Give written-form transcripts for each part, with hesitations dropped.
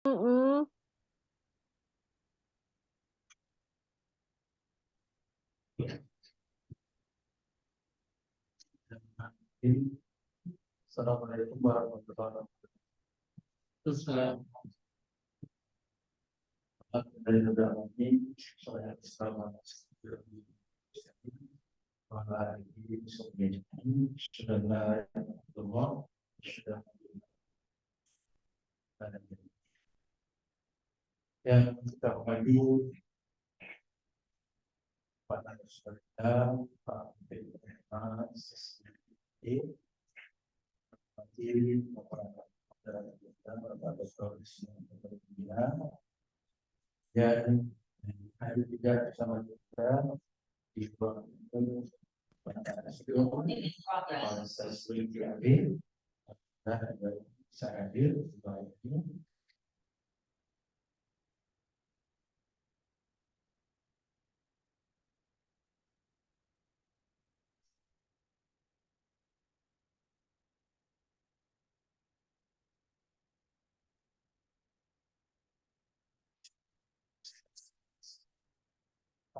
Mm-mm. Assalamualaikum warahmatullahi wabarakatuh. Terus dari beberapa ini saya selama ini sudah semua sudah yang kita hormati Pak Nasional Pak BPM Menteri dan hari juga bersama kita di ruang itu saya hadir ini.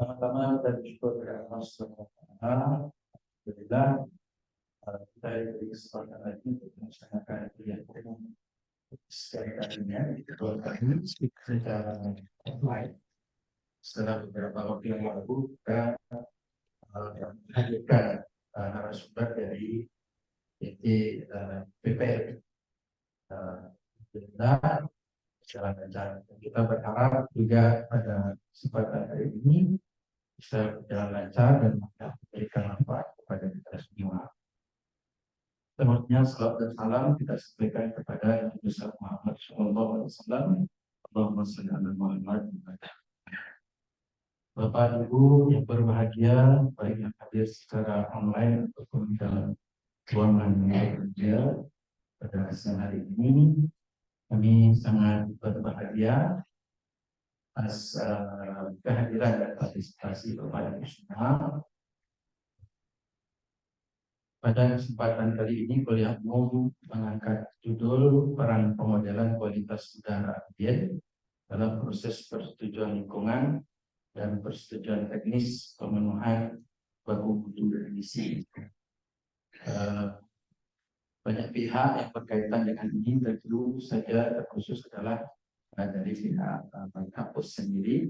Pertama kita bersyukur kepada Allah Subhanahu wa Ta'ala. Alhamdulillah kita diberi kesempatan lagi untuk melaksanakan kuliah umum sekali kalinya kedua kali secara online. Setelah beberapa waktu yang lalu kita hadirkan narasumber dari PT PPR. Alhamdulillah jalan lancar. Kita berharap juga pada kesempatan hari ini bisa berjalan lancar dan memberikan manfaat kepada kita semua. Selanjutnya salam dan salam kita sampaikan kepada Nabi besar Muhammad Shallallahu Alaihi Wasallam. Allahumma shalli ala Muhammad. Bapak Ibu yang berbahagia, baik yang hadir secara online ataupun dalam ruangan kerja pada siang hari ini, kami sangat berbahagia atas kehadiran dan partisipasi Bapak Ibu semua. Pada kesempatan kali ini, kuliah umum mengangkat judul peran pemodelan kualitas udara ambien dalam proses persetujuan lingkungan dan persetujuan teknis pemenuhan baku mutu emisi. Banyak pihak yang berkaitan dengan ini, tentu saja terkhusus adalah dari pihak kampus sendiri.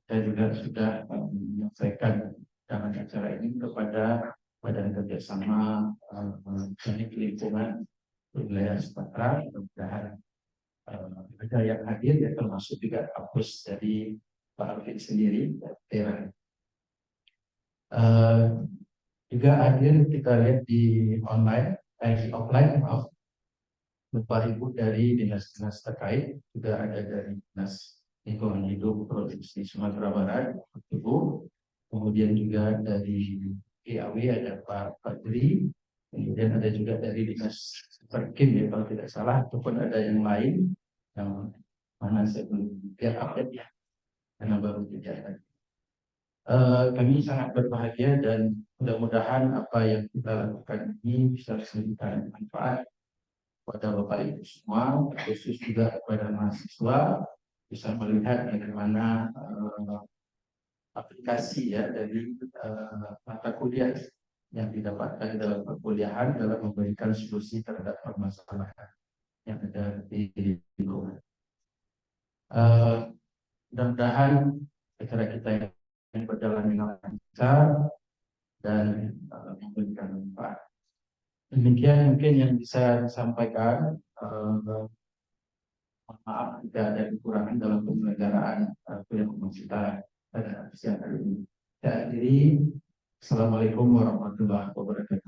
Saya juga sudah menyampaikan dalam acara ini kepada Badan Kerjasama Teknik Lingkungan Wilayah Sumatera. Mudah-mudahan ada yang hadir, ya termasuk juga kampus dari Pak Alvin sendiri. Juga hadir kita lihat di online, di offline, maaf, Bapak Ibu dari dinas-dinas terkait, juga ada dari Dinas Lingkungan Hidup Provinsi Sumatera Barat, Ibu. Kemudian juga dari PAW ada Pak Fadri, kemudian ada juga dari Dinas Perkim ya kalau tidak salah, ataupun ada yang lain yang mana saya belum biar update ya, karena baru kejadian. Kami sangat berbahagia dan mudah-mudahan apa yang kita lakukan ini bisa memberikan manfaat kepada Bapak Ibu semua, khusus juga kepada mahasiswa, bisa melihat bagaimana aplikasi ya dari mata kuliah yang didapatkan dalam perkuliahan dalam memberikan solusi terhadap permasalahan yang ada di lingkungan. Mudah-mudahan acara kita yang berjalan dengan lancar dan memberikan manfaat. Demikian mungkin yang bisa disampaikan. Maaf jika ada kekurangan dalam penyelenggaraan kuliah umum kita pada siang hari ini. Saya akhiri. Assalamualaikum warahmatullahi wabarakatuh.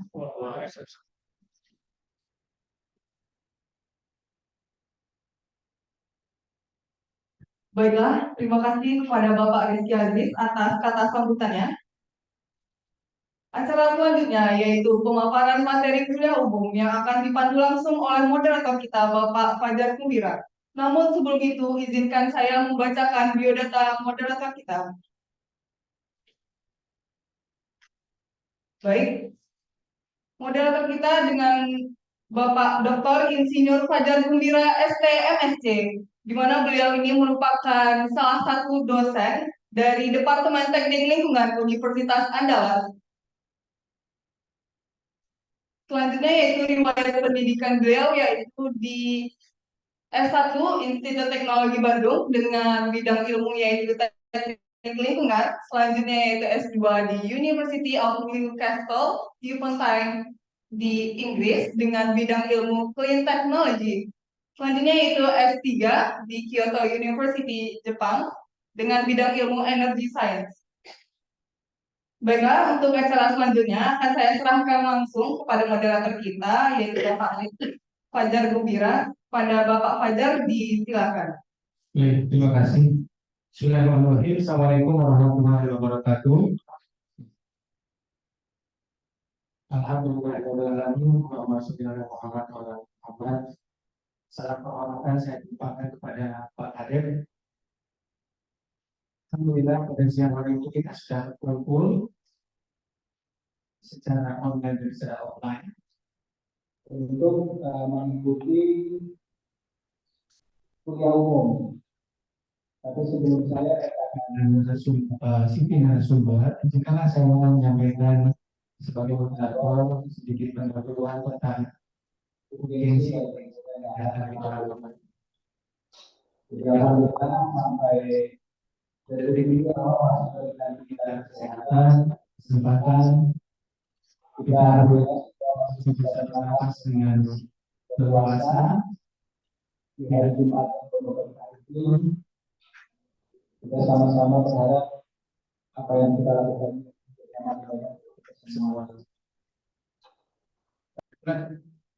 Baiklah, terima kasih kepada Bapak Rizky Aziz atas kata sambutannya. Acara selanjutnya yaitu pemaparan materi kuliah umum yang akan dipandu langsung oleh moderator kita, Bapak Fajar Kumbira. Namun sebelum itu, izinkan saya membacakan biodata moderator kita. Baik, moderator kita dengan Bapak Dr. Insinyur Fajar Kumbira, ST, MSc. di mana beliau ini merupakan salah satu dosen dari Departemen Teknik Lingkungan Universitas Andalas. Selanjutnya yaitu riwayat pendidikan beliau yaitu di S1 Institut Teknologi Bandung dengan bidang ilmu yaitu teknik lingkungan. Selanjutnya yaitu S2 di University of Newcastle upon Tyne di Inggris dengan bidang ilmu clean technology. Selanjutnya yaitu S3 di Kyoto University Jepang dengan bidang ilmu energy science. Baiklah, untuk acara selanjutnya akan saya serahkan langsung kepada moderator kita, yaitu Bapak Fajar Gembira. Pada Bapak Fajar, disilakan. Baik, terima kasih. Bismillahirrahmanirrahim. Assalamualaikum warahmatullahi wabarakatuh. Alhamdulillahirrahmanirrahim. Muhammad. Salam penghormatan saya tumpahkan kepada Pak Adem. Alhamdulillah pada siang hari ini kita sudah berkumpul secara online dan secara offline untuk mengikuti kuliah umum. Tapi sebelum saya narasumber, izinkanlah saya menyampaikan sebagai moderator sedikit pendahuluan tentang urgensi sampai dari minggu awal kita kesehatan, kesempatan kita bisa bernapas dengan berpuasa di hari Jumat ini. Kita sama-sama berharap apa yang kita lakukan semua.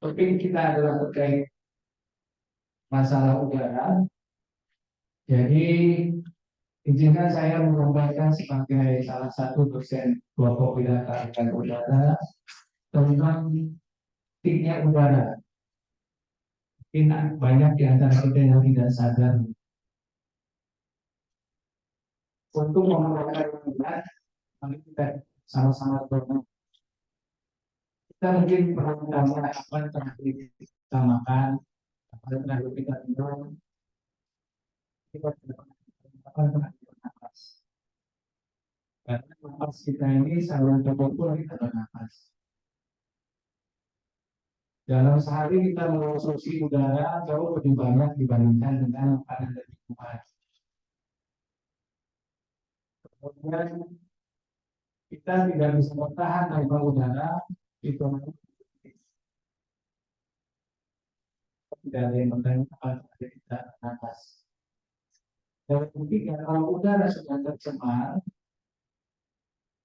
Topik kita adalah terkait masalah udara. Jadi izinkan saya menyampaikan sebagai salah satu dosen kelompok wisata dan udara tentang tiknya udara. Mungkin banyak di antara kita yang tidak sadar. Untuk memperbaiki udara, mari kita sama-sama berdoa. Kita mungkin pernah mendengar apa yang terakhir kita makan, apa yang terakhir kita minum, kita apa yang terakhir kita nafas. Karena nafas kita ini saluran terkumpul kita bernafas. Dalam sehari kita mengonsumsi udara jauh lebih banyak dibandingkan dengan makanan dan minuman. Kemudian kita tidak bisa bertahan tanpa udara, itu tidak ada yang bertanya apa kita nafas. Yang ketiga, kalau udara sudah tercemar,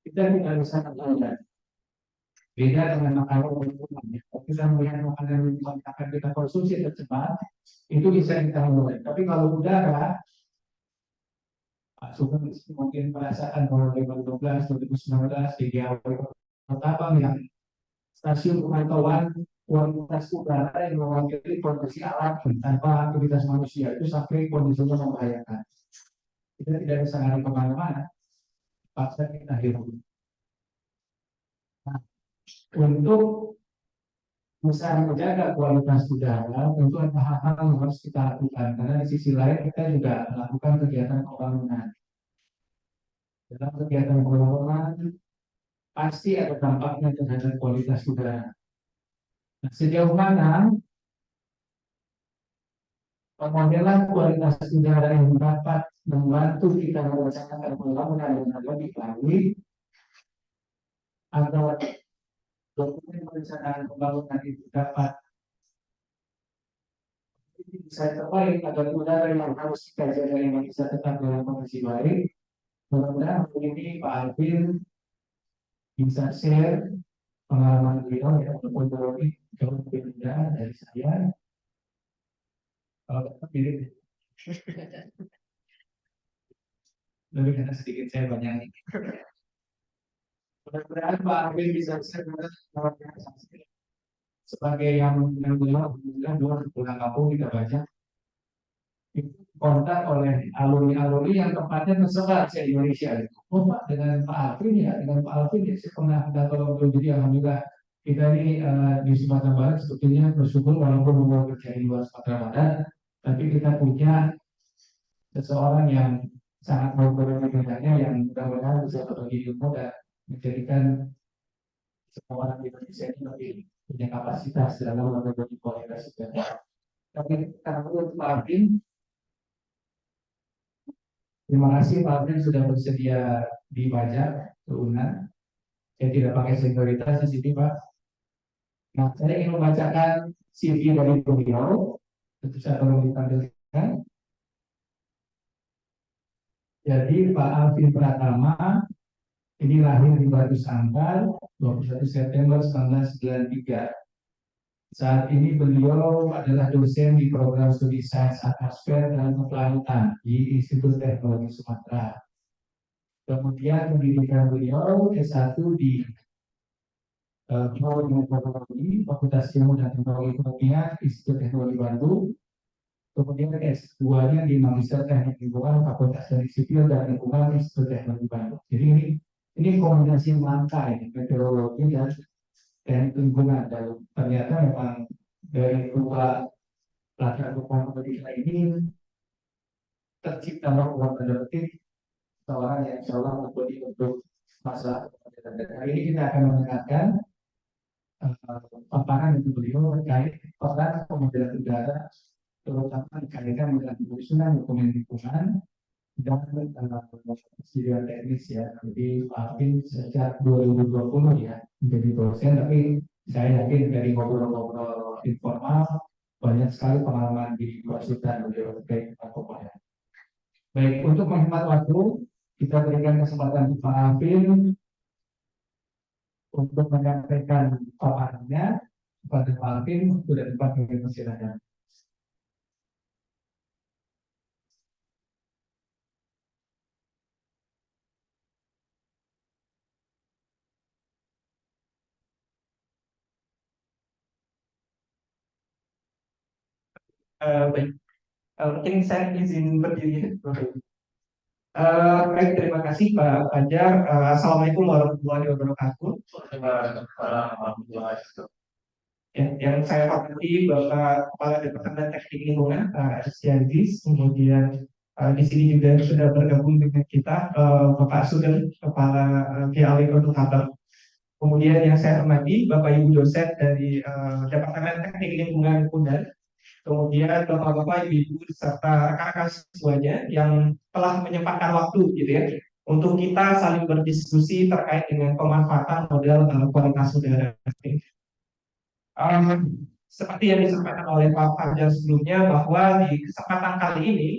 kita tidak bisa bertahan. Beda dengan makanan minuman. Kalau kita melihat makanan minuman akan kita konsumsi tercemar, itu bisa kita mulai. Tapi kalau udara, Pak Sugeng mungkin merasakan bahwa 2012, 2019 di awal pertama yang stasiun pemantauan kualitas udara yang mewakili kondisi alam tanpa aktivitas manusia itu sampai kondisinya membahayakan. Kita tidak bisa lari kemana-mana, paksa kita hidup. Nah, untuk bisa menjaga kualitas udara, tentu ada hal-hal yang harus kita lakukan. Karena di sisi lain kita juga melakukan kegiatan pembangunan. Dalam kegiatan pembangunan pasti ada dampaknya terhadap kualitas udara. Nah, sejauh mana pemodelan kualitas udara yang dapat membantu kita melaksanakan pembangunan dengan lebih baik, atau dokumen perencanaan pembangunan itu dapat bisa terbaik agar udara yang harus kita jaga yang bisa tetap dalam kondisi baik. Mudah-mudahan ini Pak Alvin bisa share pengalaman beliau ya, walaupun jauh lebih mudah dari saya. Kalau kita pilih lebih karena sedikit saya banyak. Mudah-mudahan Pak Alvin bisa share sebagai yang beliau alhamdulillah pulang kampung kita baca kontak oleh alumni-alumni yang tempatnya tersebar di Indonesia. Oh Pak, dengan Pak Alvin ya, dengan Pak Alvin ya, saya pernah kalau jadi alhamdulillah kita ini di Sumatera Barat sebetulnya bersyukur walaupun mau kerja di luar Sumatera Barat, Tapi kita punya seseorang yang sangat berbeda bedanya yang mudah-mudahan bisa berbagi ilmu dan menjadikan semua orang di Indonesia ini lebih punya kapasitas dalam berbagi kualitas udara. Tapi karena menurut Pak Alvin, terima kasih Pak Alvin sudah bersedia dibajak ke UNAN. Saya tidak pakai senioritas di sini Pak. Nah, saya ingin membacakan CV dari beliau. Tentu saya tolong ditampilkan. Jadi Pak Alvin Pratama ini lahir di Batu Sangkar 21 September 1993. Saat ini beliau adalah dosen di program studi sains atmosfer dan kelautan di Institut Teknologi Sumatera. Kemudian pendidikan beliau S1 di Teknologi, Fakultas Ilmu dan Teknologi Kimia, Institut Teknologi Bandung. Kemudian S2-nya di Magister Teknik Lingkungan, Fakultas Teknik Sipil dan Lingkungan, Institut Teknologi Bandung. Jadi ini kombinasi yang langka ini, meteorologi dan teknik lingkungan. Dan ternyata memang dari dua latar belakang pendidikan ini tercipta ruang tanda petik seorang yang insya Allah mumpuni untuk masa hari ini kita akan mendengarkan paparan dari beliau terkait peran pemodelan udara terutama dikaitkan dengan penyusunan dokumen lingkungan dan studian teknis ya. Jadi Pak Alvin sejak 2020 ya menjadi dosen, tapi saya yakin dari ngobrol-ngobrol informal banyak sekali pengalaman di konsultan beliau terkait dengan pemodelan. Baik, untuk menghemat waktu, kita berikan kesempatan Pak Alvin untuk menyampaikan paparannya kepada Pak Alvin. Sudah tempat bagi persilakan. Baik, mungkin saya izin berdiri. Baik, terima kasih Pak Fajar. Assalamualaikum warahmatullahi wabarakatuh. Ya, yang saya hormati Bapak Kepala Departemen Teknik Lingkungan, Aziz. Kemudian di sini juga sudah bergabung dengan kita Bapak Sugeng, Kepala PLI Produk Haber. Kemudian yang saya hormati Bapak Ibu dosen dari Departemen Teknik Lingkungan UNAN. Kemudian Bapak-Bapak, Ibu, serta rekan-rekan semuanya yang telah menyempatkan waktu gitu ya untuk kita saling berdiskusi terkait dengan pemanfaatan model kualitas udara. Seperti yang disampaikan oleh Pak Fajar sebelumnya bahwa di kesempatan kali ini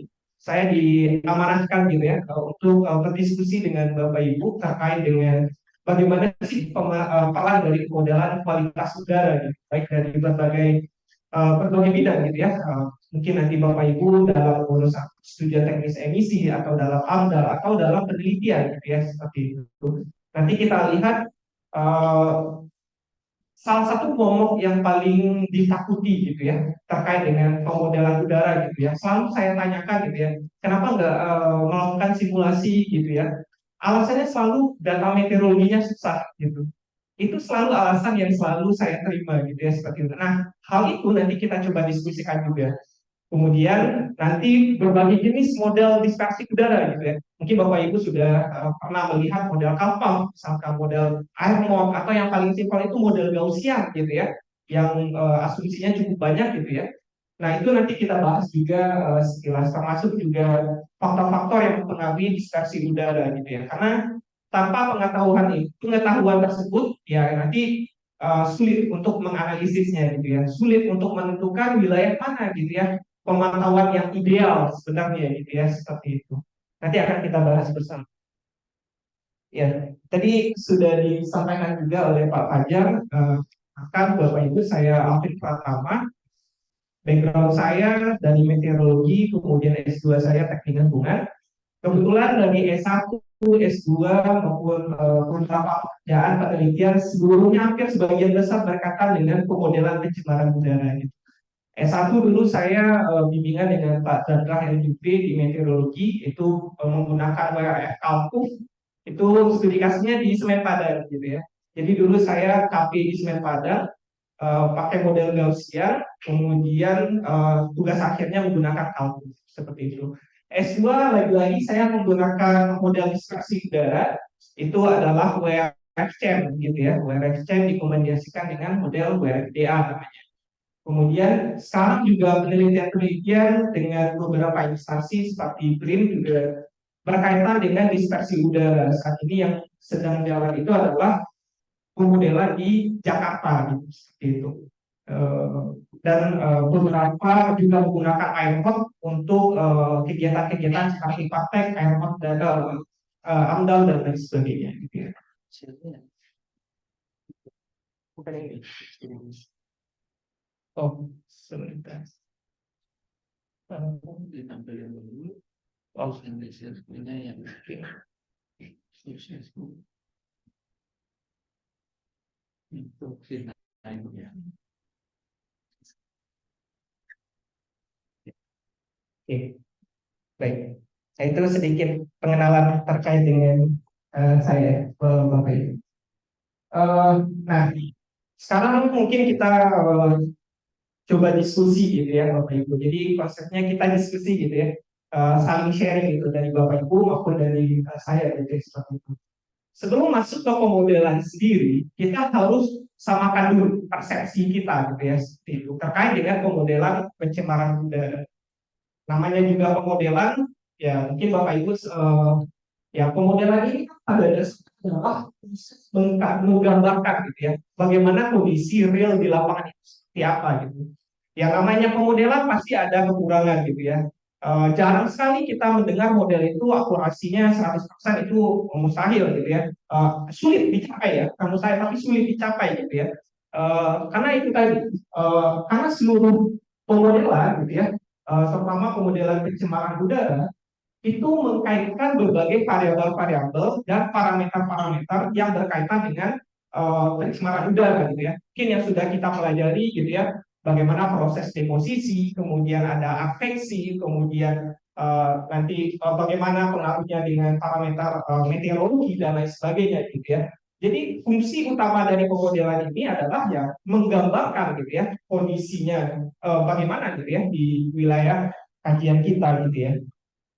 saya diamanahkan gitu ya untuk berdiskusi dengan Bapak Ibu terkait dengan bagaimana sih peran dari pemodelan kualitas udara gitu, baik dari berbagai bidang gitu ya. Mungkin nanti Bapak Ibu dalam urusan studi teknis emisi atau dalam AMDAL atau dalam penelitian gitu ya seperti itu. Nanti kita lihat salah satu momok yang paling ditakuti gitu ya terkait dengan pemodelan udara gitu ya. Selalu saya tanyakan gitu ya, kenapa nggak melakukan simulasi gitu ya? Alasannya selalu data meteorologinya susah gitu. Itu selalu alasan yang selalu saya terima gitu ya seperti itu. Nah, hal itu nanti kita coba diskusikan juga. Kemudian nanti berbagai jenis model dispersi udara gitu ya. Mungkin Bapak Ibu sudah pernah melihat model Kalpam, misalkan model Airmont, atau yang paling simpel itu model Gaussian gitu ya, yang asumsinya cukup banyak gitu ya. Nah itu nanti kita bahas juga sekilas, termasuk juga faktor-faktor yang mempengaruhi dispersi udara gitu ya. Karena tanpa pengetahuan tersebut ya nanti sulit untuk menganalisisnya gitu ya, sulit untuk menentukan wilayah mana gitu ya pemantauan yang ideal sebenarnya gitu ya seperti itu. Nanti akan kita bahas bersama. Ya, tadi sudah disampaikan juga oleh Pak Fajar, akan Bapak Ibu saya Alvin Pratama, background saya dari meteorologi, kemudian S2 saya teknik lingkungan. Kebetulan dari S1, S2 maupun beberapa pekerjaan penelitian seluruhnya hampir sebagian besar berkaitan dengan pemodelan pencemaran udara. Gitu. S1 dulu saya bimbingan dengan Pak Chandra LUP di meteorologi itu menggunakan WRF Kalkuf itu studi kasusnya di Semen Padang gitu ya. Jadi dulu saya KP di Semen Padang pakai model Gaussian, kemudian tugas akhirnya menggunakan kalkulus seperti itu. S2 lagi-lagi saya menggunakan model dispersi udara, itu adalah WRF-CHAIM gitu ya. WRF-CHAIM dikombinasikan dengan model WRFDA namanya. Kemudian sekarang juga penelitian-penelitian dengan beberapa instansi seperti BRIN juga berkaitan dengan dispersi udara. Saat ini yang sedang jalan itu adalah pemodelan di Jakarta gitu, seperti itu. Dan beberapa juga menggunakan airport untuk kegiatan-kegiatan seperti praktek airport dan AMDAL dan lain sebagainya gitu ya. Bukan ini. Oh, sebentar. Ditampilkan dulu. Oh, Indonesia punya yang sukses untuk ya. Oke, baik. Nah, itu sedikit pengenalan terkait dengan saya, Bapak Ibu. Nah, sekarang mungkin kita coba diskusi gitu ya, Bapak Ibu. Jadi konsepnya kita diskusi gitu ya, saling sharing gitu dari Bapak Ibu maupun dari saya gitu ya, seperti itu. Sebelum masuk ke pemodelan sendiri, kita harus samakan dulu persepsi kita gitu ya, seperti itu terkait dengan pemodelan pencemaran udara. Namanya juga pemodelan, ya mungkin Bapak Ibu ya pemodelan ini ada dasarnya menggambarkan gitu ya, bagaimana kondisi real di lapangan itu seperti apa gitu. Yang namanya pemodelan pasti ada kekurangan gitu ya. Jarang sekali kita mendengar model itu akurasinya 100% itu mustahil gitu ya. Sulit dicapai ya, kamu saya tapi sulit dicapai gitu ya. Karena itu tadi, karena seluruh pemodelan gitu ya, terutama pemodelan pencemaran udara itu mengkaitkan berbagai variabel-variabel dan parameter-parameter yang berkaitan dengan pencemaran udara gitu ya. Mungkin yang sudah kita pelajari gitu ya, bagaimana proses deposisi, kemudian ada afeksi, kemudian nanti bagaimana pengaruhnya dengan parameter meteorologi dan lain sebagainya gitu ya. Jadi fungsi utama dari pemodelan ini adalah ya menggambarkan gitu ya kondisinya bagaimana gitu ya di wilayah kajian kita gitu ya.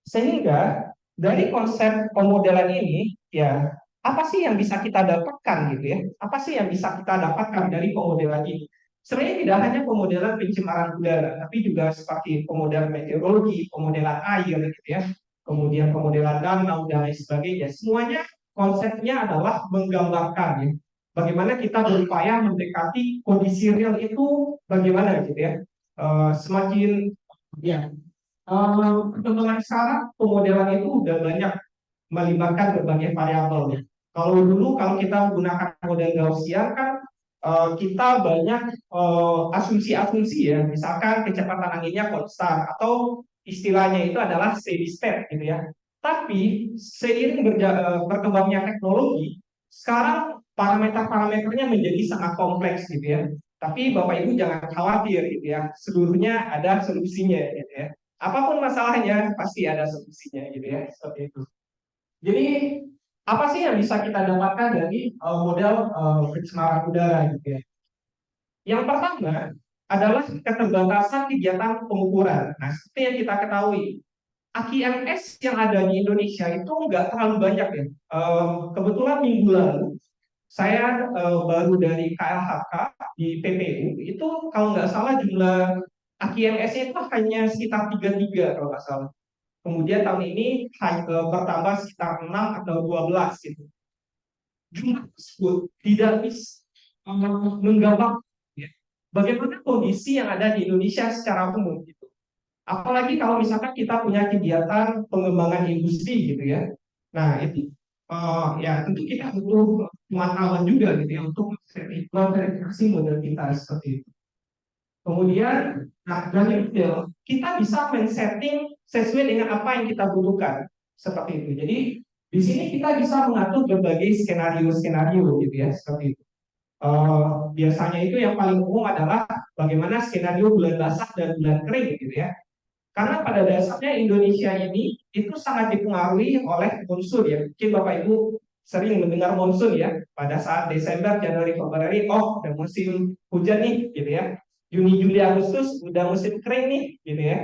Sehingga dari konsep pemodelan ini ya apa sih yang bisa kita dapatkan gitu ya? Apa sih yang bisa kita dapatkan dari pemodelan ini? Sebenarnya tidak hanya pemodelan pencemaran udara, tapi juga seperti pemodelan meteorologi, pemodelan air gitu ya, kemudian pemodelan danau dan lain sebagainya. Semuanya konsepnya adalah menggambarkan ya, bagaimana kita berupaya mendekati kondisi real itu bagaimana gitu ya. Semakin ya perkembangan sekarang pemodelan itu udah banyak melibatkan berbagai variabel ya. Kalau kita menggunakan model Gaussian kan kita banyak asumsi-asumsi ya, misalkan kecepatan anginnya konstan atau istilahnya itu adalah steady state gitu ya. Tapi seiring berkembangnya teknologi, sekarang parameter-parameternya menjadi sangat kompleks gitu ya. Tapi Bapak Ibu jangan khawatir gitu ya, seluruhnya ada solusinya gitu ya. Apapun masalahnya pasti ada solusinya gitu ya, seperti itu. Jadi apa sih yang bisa kita dapatkan dari model pencemaran udara gitu ya? Yang pertama adalah keterbatasan kegiatan pengukuran. Nah, seperti yang kita ketahui, AQMS yang ada di Indonesia itu nggak terlalu banyak ya. Kebetulan minggu lalu saya baru dari KLHK di PPU itu kalau nggak salah jumlah AQMS-nya itu hanya sekitar 33 kalau nggak salah. Kemudian tahun ini bertambah sekitar 6 atau 12 gitu. Jumlah tersebut tidak bisa menggambarkan ya, bagaimana kondisi yang ada di Indonesia secara umum gitu. Apalagi kalau misalkan kita punya kegiatan pengembangan industri gitu ya. Nah itu ya tentu kita butuh pemantauan juga gitu ya untuk memverifikasi model kita seperti itu. Kemudian, nah dari detail kita bisa men-setting sesuai dengan apa yang kita butuhkan seperti itu. Jadi di sini kita bisa mengatur berbagai skenario-skenario gitu ya seperti itu. Biasanya itu yang paling umum adalah bagaimana skenario bulan basah dan bulan kering gitu ya. Karena pada dasarnya Indonesia ini itu sangat dipengaruhi oleh unsur ya. Mungkin Bapak Ibu sering mendengar monsun ya, pada saat Desember, Januari, Februari, oh udah musim hujan nih, gitu ya. Juni, Juli, Agustus udah musim kering nih, gitu ya.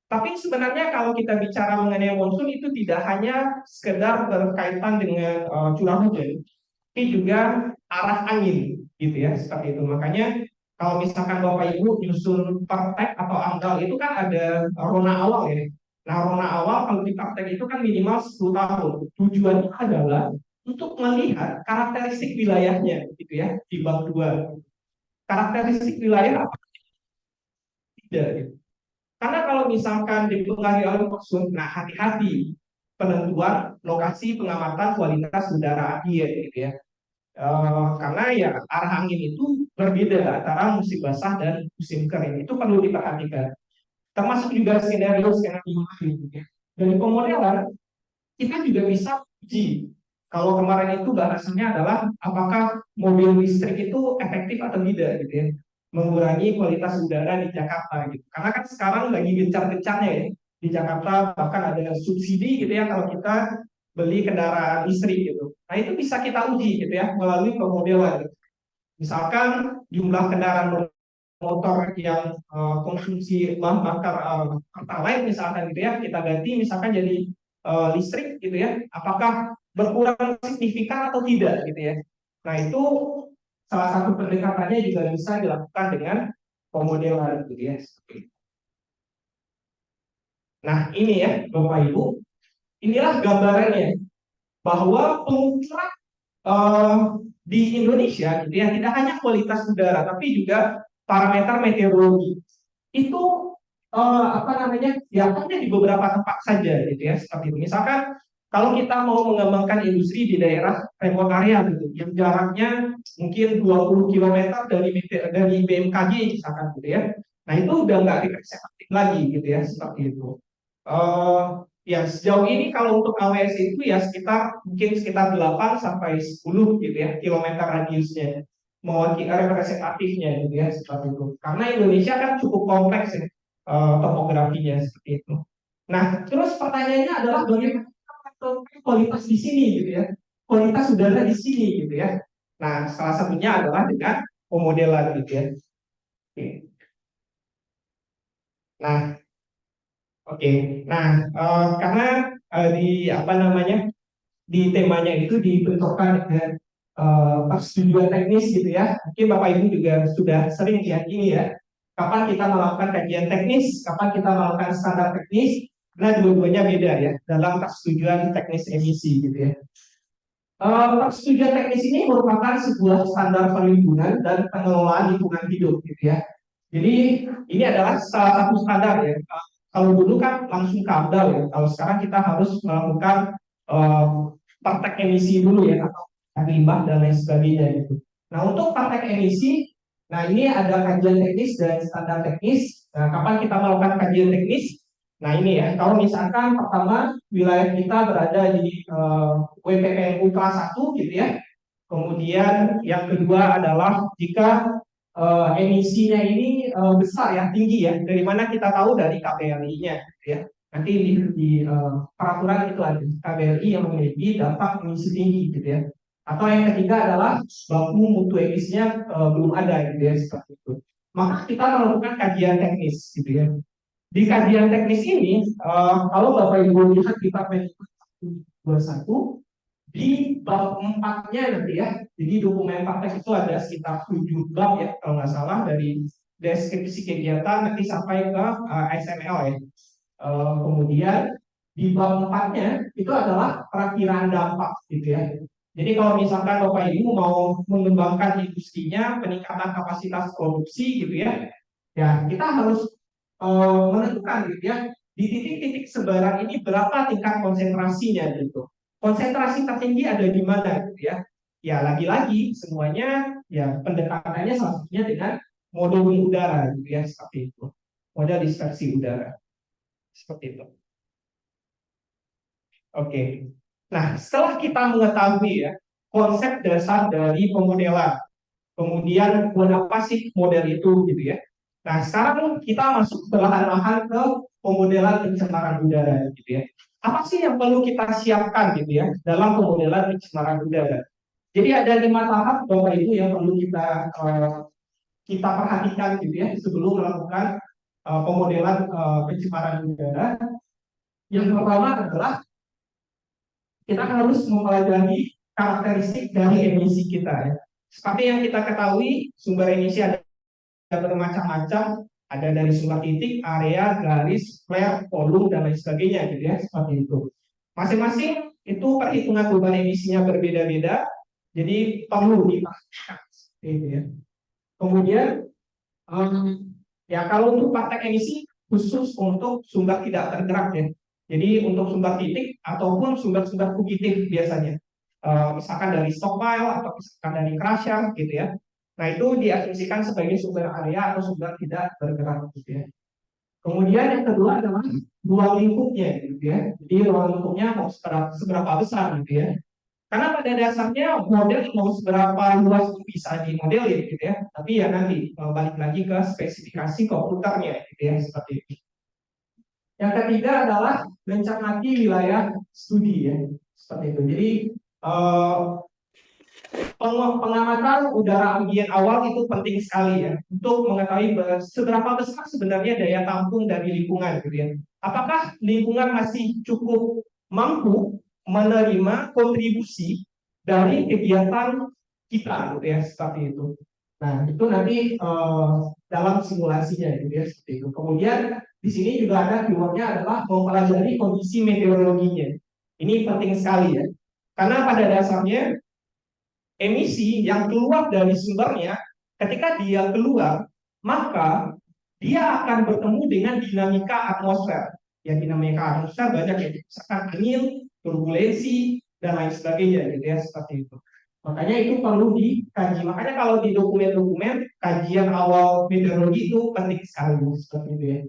Tapi sebenarnya kalau kita bicara mengenai monsun itu tidak hanya sekedar berkaitan dengan curah hujan, tapi juga arah angin, gitu ya, seperti itu. Makanya kalau misalkan Bapak Ibu nyusun praktek atau amdal itu kan ada rona awal ya. Nah, rona awal kalau di praktek itu kan minimal 10 tahun. Tujuannya adalah untuk melihat karakteristik wilayahnya, gitu ya, di bab 2. Karakteristik wilayah apa tidak, gitu. Karena kalau misalkan dipengaruhi oleh monsun, nah hati-hati penentuan lokasi pengamatan kualitas udara akhir, gitu ya. Karena ya arah angin itu berbeda antara musim basah dan musim kering. Itu perlu diperhatikan. Termasuk juga skenario gitu ya. Dari pemodelan kita juga bisa uji. Kalau kemarin itu bahasanya adalah apakah mobil listrik itu efektif atau tidak gitu ya, mengurangi kualitas udara di Jakarta gitu. Karena kan sekarang lagi gencar-gencarnya ya di Jakarta, bahkan ada subsidi gitu ya kalau kita beli kendaraan listrik gitu. Nah itu bisa kita uji gitu ya melalui pemodelan. Misalkan jumlah kendaraan motor yang konsumsi bahan bakar pertalite misalkan gitu ya, kita ganti misalkan jadi listrik gitu ya, apakah berkurang signifikan atau tidak gitu ya. Nah itu salah satu pendekatannya juga bisa dilakukan dengan pemodelan gitu ya. Nah ini ya Bapak Ibu, inilah gambarannya bahwa pengukuran eh, di Indonesia gitu ya, tidak hanya kualitas udara tapi juga parameter meteorologi itu apa namanya ya hanya di beberapa tempat saja gitu ya, seperti itu. Misalkan kalau kita mau mengembangkan industri di daerah remote area gitu yang jaraknya mungkin 20 km dari BMKG misalkan gitu ya, nah itu udah nggak representatif lagi gitu ya, seperti itu. Eh, ya sejauh ini kalau untuk AWS itu ya mungkin sekitar 8 sampai 10 gitu ya kilometer radiusnya mewakili representatifnya gitu ya, seperti itu. Karena Indonesia kan cukup kompleks ya topografinya seperti itu. Nah, terus pertanyaannya adalah bagaimana kualitas di sini gitu ya. Kualitas udara di sini gitu ya. Nah, salah satunya adalah dengan pemodelan gitu ya. Oke. Nah, oke. Nah, karena di apa namanya di temanya itu dibenturkan dengan persetujuan teknis gitu ya. Mungkin Bapak Ibu juga sudah sering lihat ini ya. Kapan kita melakukan kajian teknis, kapan kita melakukan standar teknis, karena dua-duanya beda ya dalam persetujuan teknis emisi gitu ya. Persetujuan teknis ini merupakan sebuah standar perlindungan dan pengelolaan lingkungan hidup gitu ya. Jadi ini adalah salah satu standar ya. Kalau dulu kan langsung ke AMDAL ya. Kalau sekarang kita harus melakukan praktek emisi dulu ya, atau limbah dan lain sebagainya gitu. Nah untuk praktek emisi, nah ini ada kajian teknis dan standar teknis. Nah, kapan kita melakukan kajian teknis? Nah ini ya, kalau misalkan pertama wilayah kita berada di WPPMU kelas 1 gitu ya. Kemudian yang kedua adalah jika emisinya ini besar ya, tinggi ya. Dari mana kita tahu? Dari KPLI-nya ya. Nanti peraturan itu ada KBRI yang memiliki dampak emisi tinggi gitu ya. Atau yang ketiga adalah baku mutu emisinya belum ada gitu ya, seperti itu. Maka kita melakukan kajian teknis gitu ya. Di kajian teknis ini, kalau Bapak Ibu lihat di tabel 21 di bab 4-nya nanti ya. Jadi dokumen praktek itu ada sekitar 7 bab ya kalau nggak salah, dari deskripsi kegiatan nanti sampai ke XML ya. Kemudian di bab 4-nya itu adalah perakiraan dampak gitu ya. Jadi kalau misalkan Bapak Ibu mau mengembangkan industrinya, peningkatan kapasitas produksi gitu ya, ya kita harus menentukan gitu ya di titik-titik sebaran ini berapa tingkat konsentrasinya gitu. Konsentrasi tertinggi ada di mana gitu ya. Ya lagi-lagi semuanya ya pendekatannya salah satunya dengan modeling udara gitu ya, seperti itu. Model dispersi udara. Seperti itu. Oke. Nah, setelah kita mengetahui ya konsep dasar dari pemodelan, kemudian buat apa sih model itu gitu ya. Nah, sekarang kita masuk perlahan-lahan ke pemodelan pencemaran udara gitu ya. Apa sih yang perlu kita siapkan gitu ya dalam pemodelan pencemaran udara? Jadi ada 5 tahap Bapak Ibu yang perlu kita perhatikan gitu ya sebelum melakukan pemodelan pencemaran udara. Yang pertama adalah kita harus mempelajari karakteristik dari emisi kita ya. Seperti yang kita ketahui, sumber emisi ada bermacam-macam, ada dari sumber titik, area, garis, flare, volume, dan lain sebagainya gitu ya, seperti itu. Masing-masing itu perhitungan beban emisinya berbeda-beda, jadi perlu dipastikan gitu ya. Kemudian ya kalau untuk praktek emisi khusus untuk sumber tidak tergerak ya. Jadi untuk sumber titik ataupun sumber-sumber fugitif biasanya. Misalkan dari stockpile atau misalkan dari crusher gitu ya. Nah itu diasumsikan sebagai sumber area atau sumber tidak bergerak gitu ya. Kemudian yang kedua adalah ruang lingkupnya gitu ya. Jadi ruang lingkupnya mau seberapa besar gitu ya. Karena pada dasarnya model mau seberapa luas bisa dimodelin gitu ya. Tapi ya nanti balik lagi ke spesifikasi komputernya gitu ya seperti itu. Yang ketiga adalah mencermati wilayah studi ya seperti itu. Jadi pengamatan udara ambien awal itu penting sekali ya untuk mengetahui seberapa besar sebenarnya daya tampung dari lingkungan gitu ya. Apakah lingkungan masih cukup mampu menerima kontribusi dari kegiatan kita gitu ya seperti itu. Nah itu nanti dalam simulasinya gitu ya seperti itu. Kemudian di sini juga ada keywordnya adalah mempelajari kondisi meteorologinya. Ini penting sekali ya, karena pada dasarnya emisi yang keluar dari sumbernya, ketika dia keluar, maka dia akan bertemu dengan dinamika atmosfer. Ya dinamika atmosfer banyak ya, misalkan angin, turbulensi, dan lain sebagainya gitu ya seperti itu. Makanya itu perlu dikaji. Makanya kalau di dokumen-dokumen kajian awal meteorologi itu penting sekali seperti itu ya.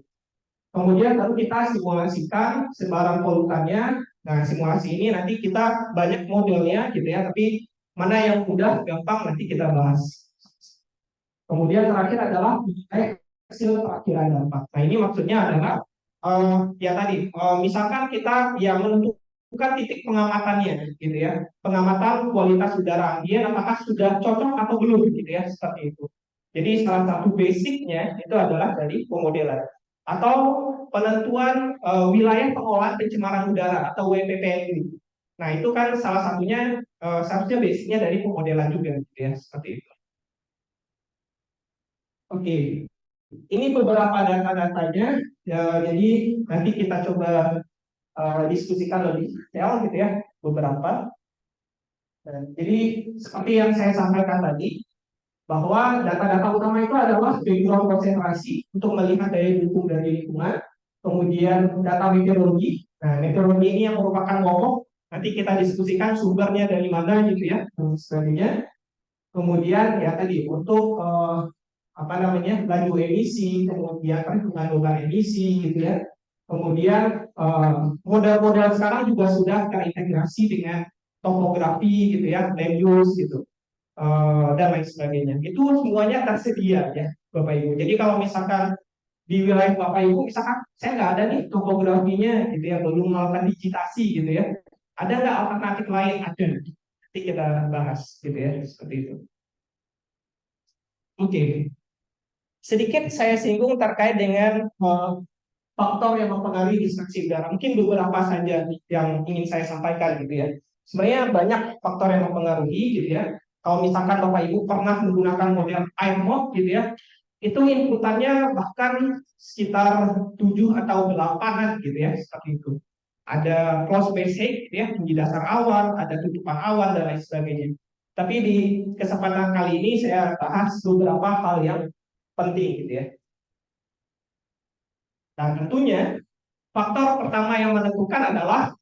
Kemudian lalu kita simulasikan sebaran polutannya. Nah, simulasi ini nanti kita banyak modelnya gitu ya, tapi mana yang mudah, gampang nanti kita bahas. Kemudian terakhir adalah hasil perakhiran dampak. Nah, ini maksudnya adalah ya tadi, misalkan kita yang menentukan titik pengamatannya gitu ya. Pengamatan kualitas udara ambien apakah sudah cocok atau belum gitu ya, seperti itu. Jadi salah satu basicnya itu adalah dari pemodelan atau penentuan wilayah pengolahan pencemaran udara atau WPPNU. Nah itu kan salah satunya seharusnya basicnya dari pemodelan juga, gitu ya seperti itu. Oke, ini beberapa data-datanya. Ya, jadi nanti kita coba diskusikan lebih detail, gitu ya beberapa. Jadi seperti yang saya sampaikan tadi, bahwa data-data utama itu adalah background konsentrasi untuk melihat daya dukung dari lingkungan, kemudian data meteorologi. Nah, meteorologi ini yang merupakan momok, nanti kita diskusikan sumbernya dari mana gitu ya, dan sebagainya. Kemudian ya tadi untuk apa namanya laju emisi, kemudian perhitungan beban emisi gitu ya. Kemudian model-model sekarang juga sudah terintegrasi dengan topografi gitu ya, land use gitu. Dan lain sebagainya. Itu semuanya tersedia ya Bapak Ibu. Jadi kalau misalkan di wilayah Bapak Ibu, misalkan saya nggak ada nih topografinya gitu ya, belum melakukan digitasi gitu ya. Ada nggak alternatif lain? Ada. Nanti kita bahas gitu ya, seperti itu. Oke. Sedikit saya singgung terkait dengan faktor yang mempengaruhi disrupsi udara. Mungkin beberapa saja yang ingin saya sampaikan gitu ya. Sebenarnya banyak faktor yang mempengaruhi gitu ya. Kalau misalkan Bapak Ibu pernah menggunakan model iMod gitu ya, itu inputannya bahkan sekitar 7 atau 8-an gitu ya, seperti itu. Ada close basic gitu ya, tinggi dasar awan, ada tutupan awan dan lain sebagainya. Tapi di kesempatan kali ini saya bahas beberapa hal yang penting gitu ya. Nah, tentunya faktor pertama yang menentukan adalah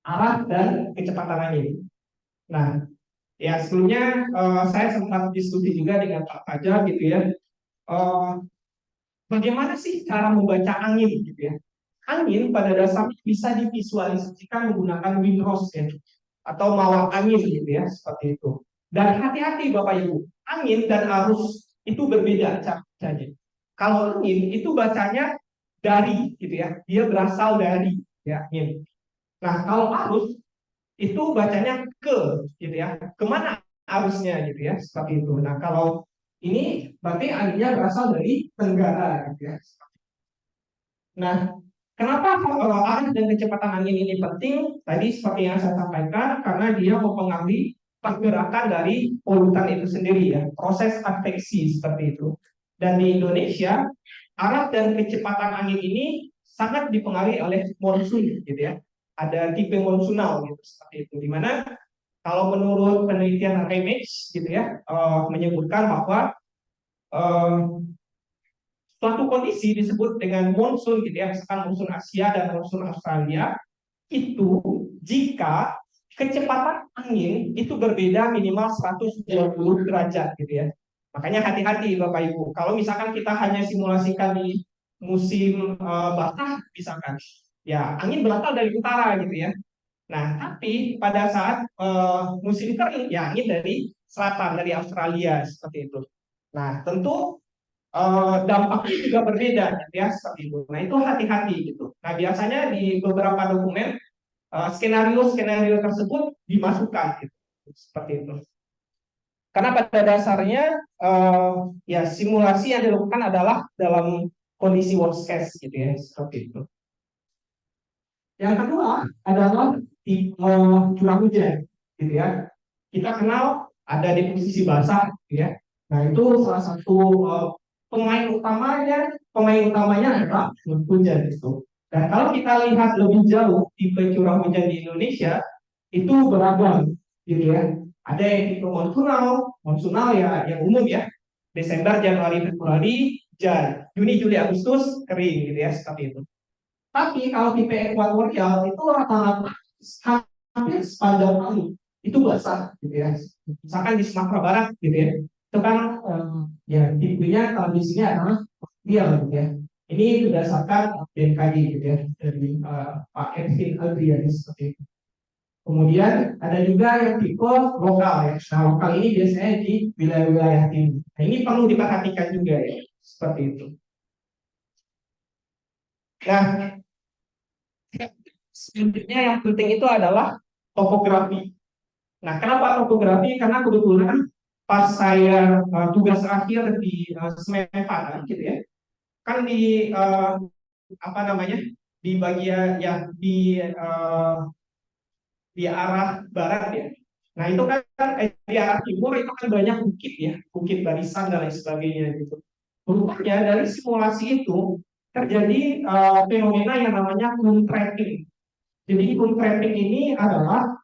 arah dan kecepatan angin. Nah, ya sebelumnya saya sempat diskusi juga dengan Pak Fajar gitu ya. Bagaimana sih cara membaca angin gitu ya? Angin pada dasarnya bisa divisualisasikan menggunakan windrose ya, atau mawar angin gitu ya, seperti itu. Dan hati-hati Bapak Ibu, angin dan arus itu berbeda caranya. Kalau angin itu bacanya dari gitu ya, dia berasal dari ya angin. Nah kalau arus itu bacanya ke gitu ya, kemana arusnya gitu ya, seperti itu. Nah kalau ini berarti anginnya berasal dari tenggara gitu ya. Nah, kenapa arah dan kecepatan angin ini penting? Tadi seperti yang saya sampaikan, karena dia mempengaruhi pergerakan dari polutan itu sendiri ya, proses adveksi seperti itu. Dan di Indonesia, arah dan kecepatan angin ini sangat dipengaruhi oleh monsun gitu ya. Ada tipe monsunal gitu seperti itu. Dimana kalau menurut penelitian RMH gitu ya, menyebutkan bahwa eh, suatu kondisi disebut dengan monsun gitu ya, misalkan monsun Asia dan monsun Australia, itu jika kecepatan angin itu berbeda minimal 120 derajat gitu ya. Makanya hati-hati Bapak Ibu. Kalau misalkan kita hanya simulasikan di musim basah misalkan, ya angin berasal dari utara gitu ya. Nah, tapi pada saat musim kering, ya angin dari selatan, dari Australia seperti itu. Nah, tentu dampaknya juga berbeda gitu ya seperti itu. Nah itu hati-hati gitu. Nah biasanya di beberapa dokumen skenario-skenario tersebut dimasukkan gitu seperti itu. Karena pada dasarnya ya simulasi yang dilakukan adalah dalam kondisi worst case gitu ya seperti itu. Yang kedua adalah curah hujan gitu ya. Kita kenal ada di posisi basah gitu ya. Nah itu salah satu pemain utamanya adalah hujan itu. Dan kalau kita lihat lebih jauh tipe curah hujan di Indonesia itu beragam gitu ya. Ada yang tipe monsunal ya yang umum ya. Desember, Januari, Februari, Juni, Juli, Agustus kering gitu ya seperti itu. Tapi kalau tipe ekuatorial itu rata-rata hampir sepanjang tahun itu basah gitu ya. Misalkan di Sumatera Barat gitu ya. Itu kan ya tipenya kondisinya adalah real gitu ya. Ini berdasarkan BMKG gitu ya dari Pak Edwin Adriani seperti itu. Kemudian ada juga yang tipe lokal ya. Nah lokal ini biasanya di wilayah-wilayah timur. Nah ini perlu diperhatikan juga ya seperti itu. Nah selanjutnya yang penting itu adalah topografi. Nah kenapa topografi? Karena kebetulan pas saya tugas akhir di Semen gitu ya, kan di apa namanya di bagian ya di arah barat ya. Nah itu kan di arah timur itu kan banyak bukit ya, bukit barisan dan lain sebagainya gitu. Rupanya dari simulasi itu terjadi fenomena yang namanya moon trapping. Jadi moon trapping ini adalah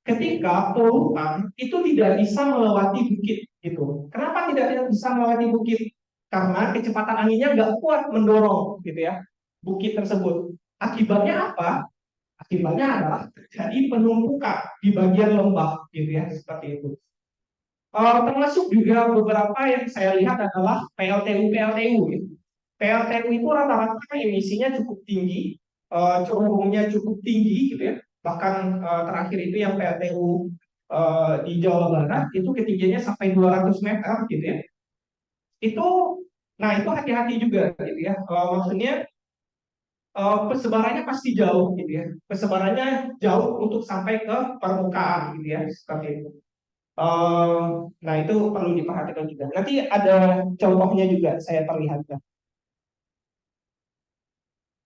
ketika polutan itu tidak bisa melewati bukit gitu. Kenapa tidak bisa melewati bukit? Karena kecepatan anginnya nggak kuat mendorong gitu ya bukit tersebut. Akibatnya apa? Akibatnya adalah terjadi penumpukan di bagian lembah gitu ya seperti itu. Termasuk juga beberapa yang saya lihat adalah PLTU gitu. PLTU itu rata-rata emisinya cukup tinggi, curungnya cukup tinggi gitu ya. Bahkan terakhir itu yang PLTU di Jawa Barat itu ketinggiannya sampai 200 meter gitu ya. Itu nah itu hati-hati juga gitu ya. Maksudnya persebarannya pasti jauh gitu ya. Persebarannya jauh untuk sampai ke permukaan gitu ya seperti itu. Nah itu perlu diperhatikan juga. Nanti ada contohnya juga saya perlihatkan.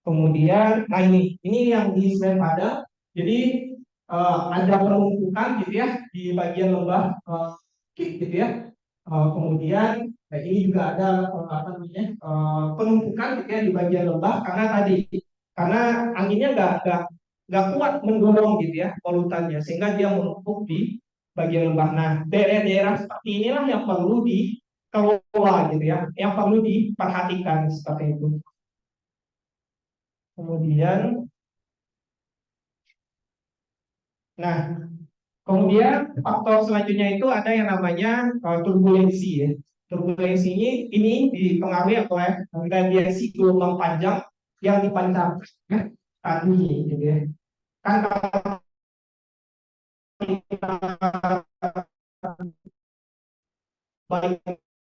Kemudian, nah ini yang di Semen Padang. Jadi ada penumpukan gitu ya di bagian lembah gitu ya. Kemudian ini juga ada apa namanya penumpukan gitu ya di bagian lembah karena anginnya nggak kuat mendorong gitu ya polutannya sehingga dia menumpuk di bagian lembah. Nah daerah-daerah seperti inilah yang perlu dikelola gitu ya, yang perlu diperhatikan seperti itu. Kemudian, nah kemudian faktor selanjutnya itu ada yang namanya turbulensi ya. Turbulensi ini dipengaruhi oleh radiasi gelombang panjang yang dipancarkan tadi, gitu ya. Kan kalau kita balik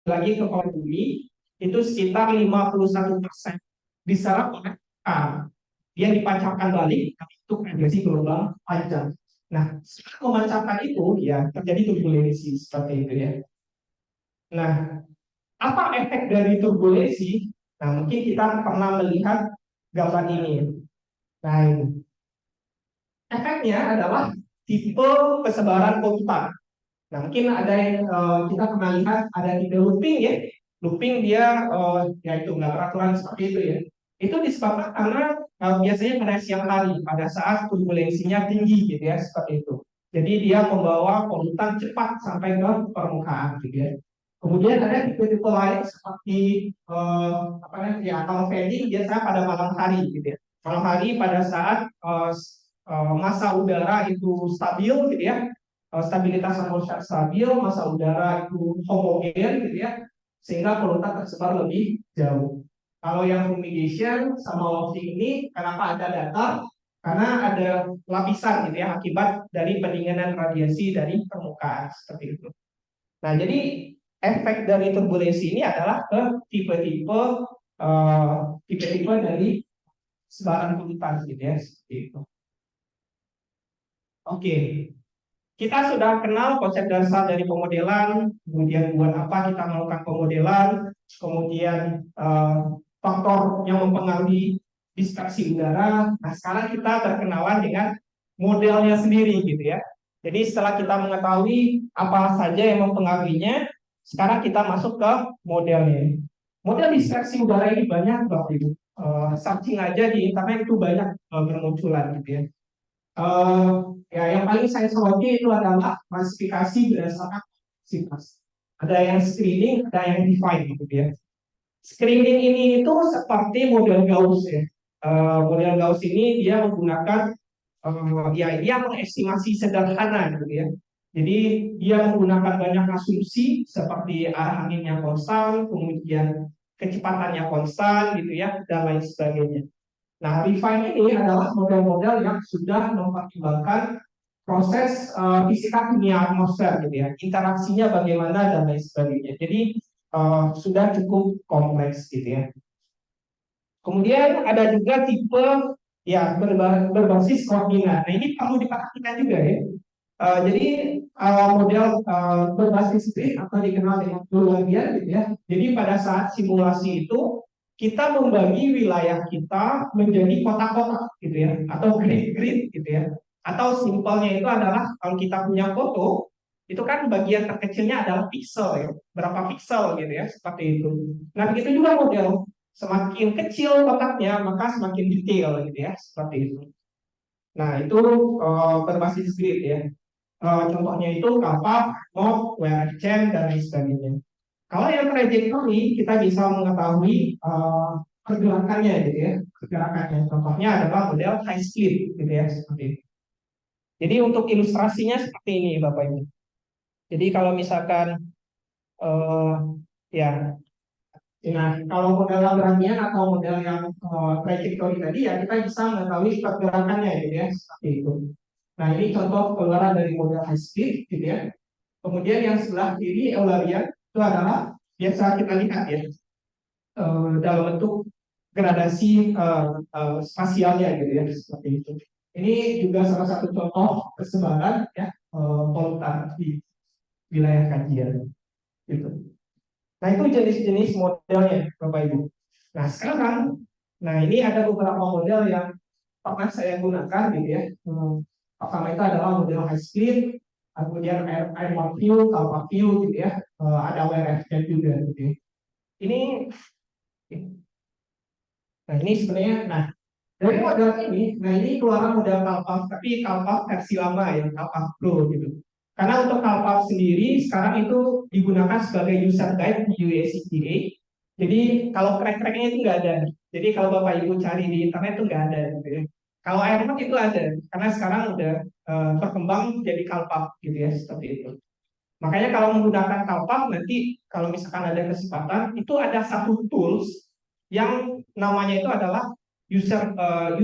lagi ke bumi itu sekitar 51%. diserap oleh A. Dia dipancarkan balik untuk radiasi gelombang panjang. Nah, setelah memancarkan itu, ya terjadi turbulensi seperti itu ya. Nah, apa efek dari turbulensi? Nah, mungkin kita pernah melihat gambar ini. Nah, ini. Efeknya adalah tipe persebaran polutan. Nah, mungkin ada yang kita pernah lihat ada tipe looping ya. Looping dia ya itu nggak peraturan seperti itu ya. Itu disebabkan karena biasanya pada siang hari pada saat turbulensinya tinggi gitu ya seperti itu. Jadi dia membawa polutan cepat sampai ke permukaan gitu ya. Kemudian ada tipe-tipe lain seperti apa namanya ya tunnel vending biasanya pada malam hari gitu ya. Malam hari pada saat massa udara itu stabil gitu ya, stabilitas atmosfer stabil, massa udara itu homogen gitu ya, sehingga polutan tersebar lebih jauh. Kalau yang fumigation sama wafting ini kenapa ada data? Karena ada lapisan gitu ya akibat dari pendinginan radiasi dari permukaan seperti itu. Nah, jadi efek dari turbulensi ini adalah ke tipe-tipe tipe-tipe dari sebaran polutan gitu ya seperti itu. Oke, kita sudah kenal konsep dasar dari pemodelan, kemudian buat apa kita melakukan pemodelan, kemudian faktor yang mempengaruhi dispersi udara. Nah, sekarang kita berkenalan dengan modelnya sendiri gitu ya. Jadi setelah kita mengetahui apa saja yang mempengaruhinya, sekarang kita masuk ke modelnya. Model dispersi udara ini banyak Bapak Ibu. Searching aja di internet itu banyak bermunculan gitu ya. Ya, yang paling saya soroti itu adalah klasifikasi berdasarkan kapasitas. Ada yang screening, ada yang define gitu ya. Screening ini itu seperti model Gauss ya. Model Gauss ini dia menggunakan ya dia mengestimasi sederhana gitu ya. Jadi dia menggunakan banyak asumsi seperti arah anginnya konstan, kemudian kecepatannya konstan gitu ya, dan lain sebagainya. Nah, refine ini adalah model-model yang sudah mempertimbangkan proses fisika kimia atmosfer gitu ya, interaksinya bagaimana dan lain sebagainya. Jadi sudah cukup kompleks gitu ya. Kemudian ada juga tipe ya berbasis koordinat. Nah, ini perlu diperhatikan juga ya. Jadi model berbasis grid atau dikenal dengan Lagrangian gitu ya. Jadi pada saat simulasi itu kita membagi wilayah kita menjadi kotak-kotak gitu ya, atau grid-grid gitu ya. Atau simpelnya itu adalah kalau kita punya foto, itu kan bagian terkecilnya adalah piksel ya, berapa piksel gitu ya, seperti itu. Nah, begitu juga model, semakin kecil kotaknya maka semakin detail gitu ya, seperti itu. Nah, itu berbasis grid ya. Contohnya itu kapal, mop, WRCM, dan lain sebagainya. Kalau yang trajektori kita bisa mengetahui pergerakannya gitu ya, pergerakannya. Contohnya adalah model high split gitu ya, seperti itu. Jadi untuk ilustrasinya seperti ini Bapak Ibu. Jadi kalau misalkan ya, nah kalau model Lagrangian atau model yang trajektori tadi ya kita bisa mengetahui pergerakannya gitu ya, seperti itu. Nah, ini contoh keluaran dari model high speed gitu ya. Kemudian yang sebelah kiri Eulerian itu adalah biasa kita lihat ya dalam bentuk gradasi spasialnya gitu ya, seperti itu. Ini juga salah satu contoh persebaran ya polutan di wilayah kajian gitu. Nah, itu jenis-jenis modelnya Bapak Ibu. Nah, sekarang ini ada beberapa model yang pernah saya gunakan gitu ya. Pertama itu adalah model high speed, kemudian air view, kalpa view gitu ya. Ada WRF juga gitu ya. Ini sebenarnya dari model ini, ini keluaran model Kalpaf, tapi Kalpaf versi lama ya, Kalpaf Pro gitu. Karena untuk Kalpaf sendiri sekarang itu digunakan sebagai user guide di USCTA. Jadi kalau crack-cracknya itu nggak ada. Jadi kalau Bapak Ibu cari di internet itu nggak ada gitu ya. Kalau Airmat itu ada, karena sekarang udah berkembang jadi Kalpaf gitu ya, seperti itu. Makanya kalau menggunakan Kalpaf nanti kalau misalkan ada kesempatan itu ada satu tools yang namanya itu adalah USAPA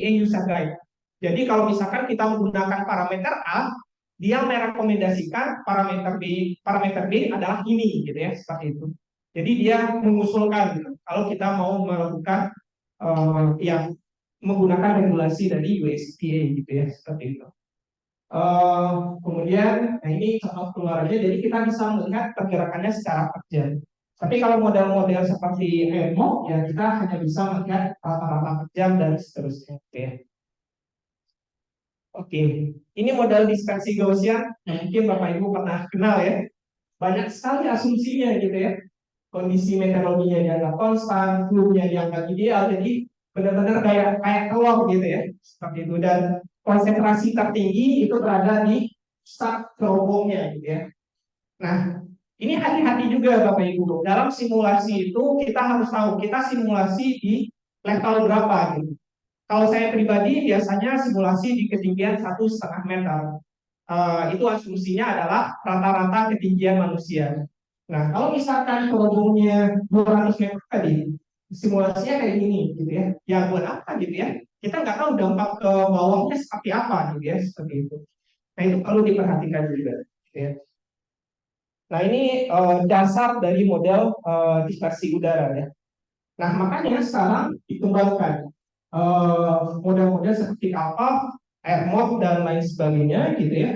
User Guide. Jadi kalau misalkan kita menggunakan parameter A, dia merekomendasikan parameter B adalah ini gitu ya, seperti itu. Jadi dia mengusulkan gitu, kalau kita mau melakukan yang menggunakan regulasi dari USDA gitu ya, seperti itu. Kemudian, nah ini contoh keluarannya, jadi kita bisa melihat pergerakannya secara per jam. Tapi kalau model-model seperti EMO, ya kita hanya bisa melihat rata-rata per jam dan seterusnya. Oke, Oke. Ini model dispersi Gaussian yang mungkin Bapak Ibu pernah kenal ya. Banyak sekali asumsinya gitu ya. Kondisi meteorologinya dianggap konstan, flu-nya dianggap ideal, jadi benar-benar kayak telur gitu ya, seperti itu. Dan konsentrasi tertinggi itu berada di pusat kerobongnya gitu ya. Nah, ini hati-hati juga Bapak Ibu. Dalam simulasi itu kita harus tahu kita simulasi di level berapa gitu. Kalau saya pribadi biasanya simulasi di ketinggian 1,5 meter. Itu asumsinya adalah rata-rata ketinggian manusia. Nah, kalau misalkan kerobongnya 200 meter tadi, simulasinya kayak gini, gitu ya. Ya buat apa gitu ya? Kita nggak tahu dampak ke bawahnya seperti apa, gitu ya, seperti itu. Nah, itu perlu diperhatikan juga. Gitu ya. Nah, ini dasar dari model dispersi udara ya. Nah, makanya sekarang dikembangkan model-model seperti kapal, airmod dan lain sebagainya, gitu ya.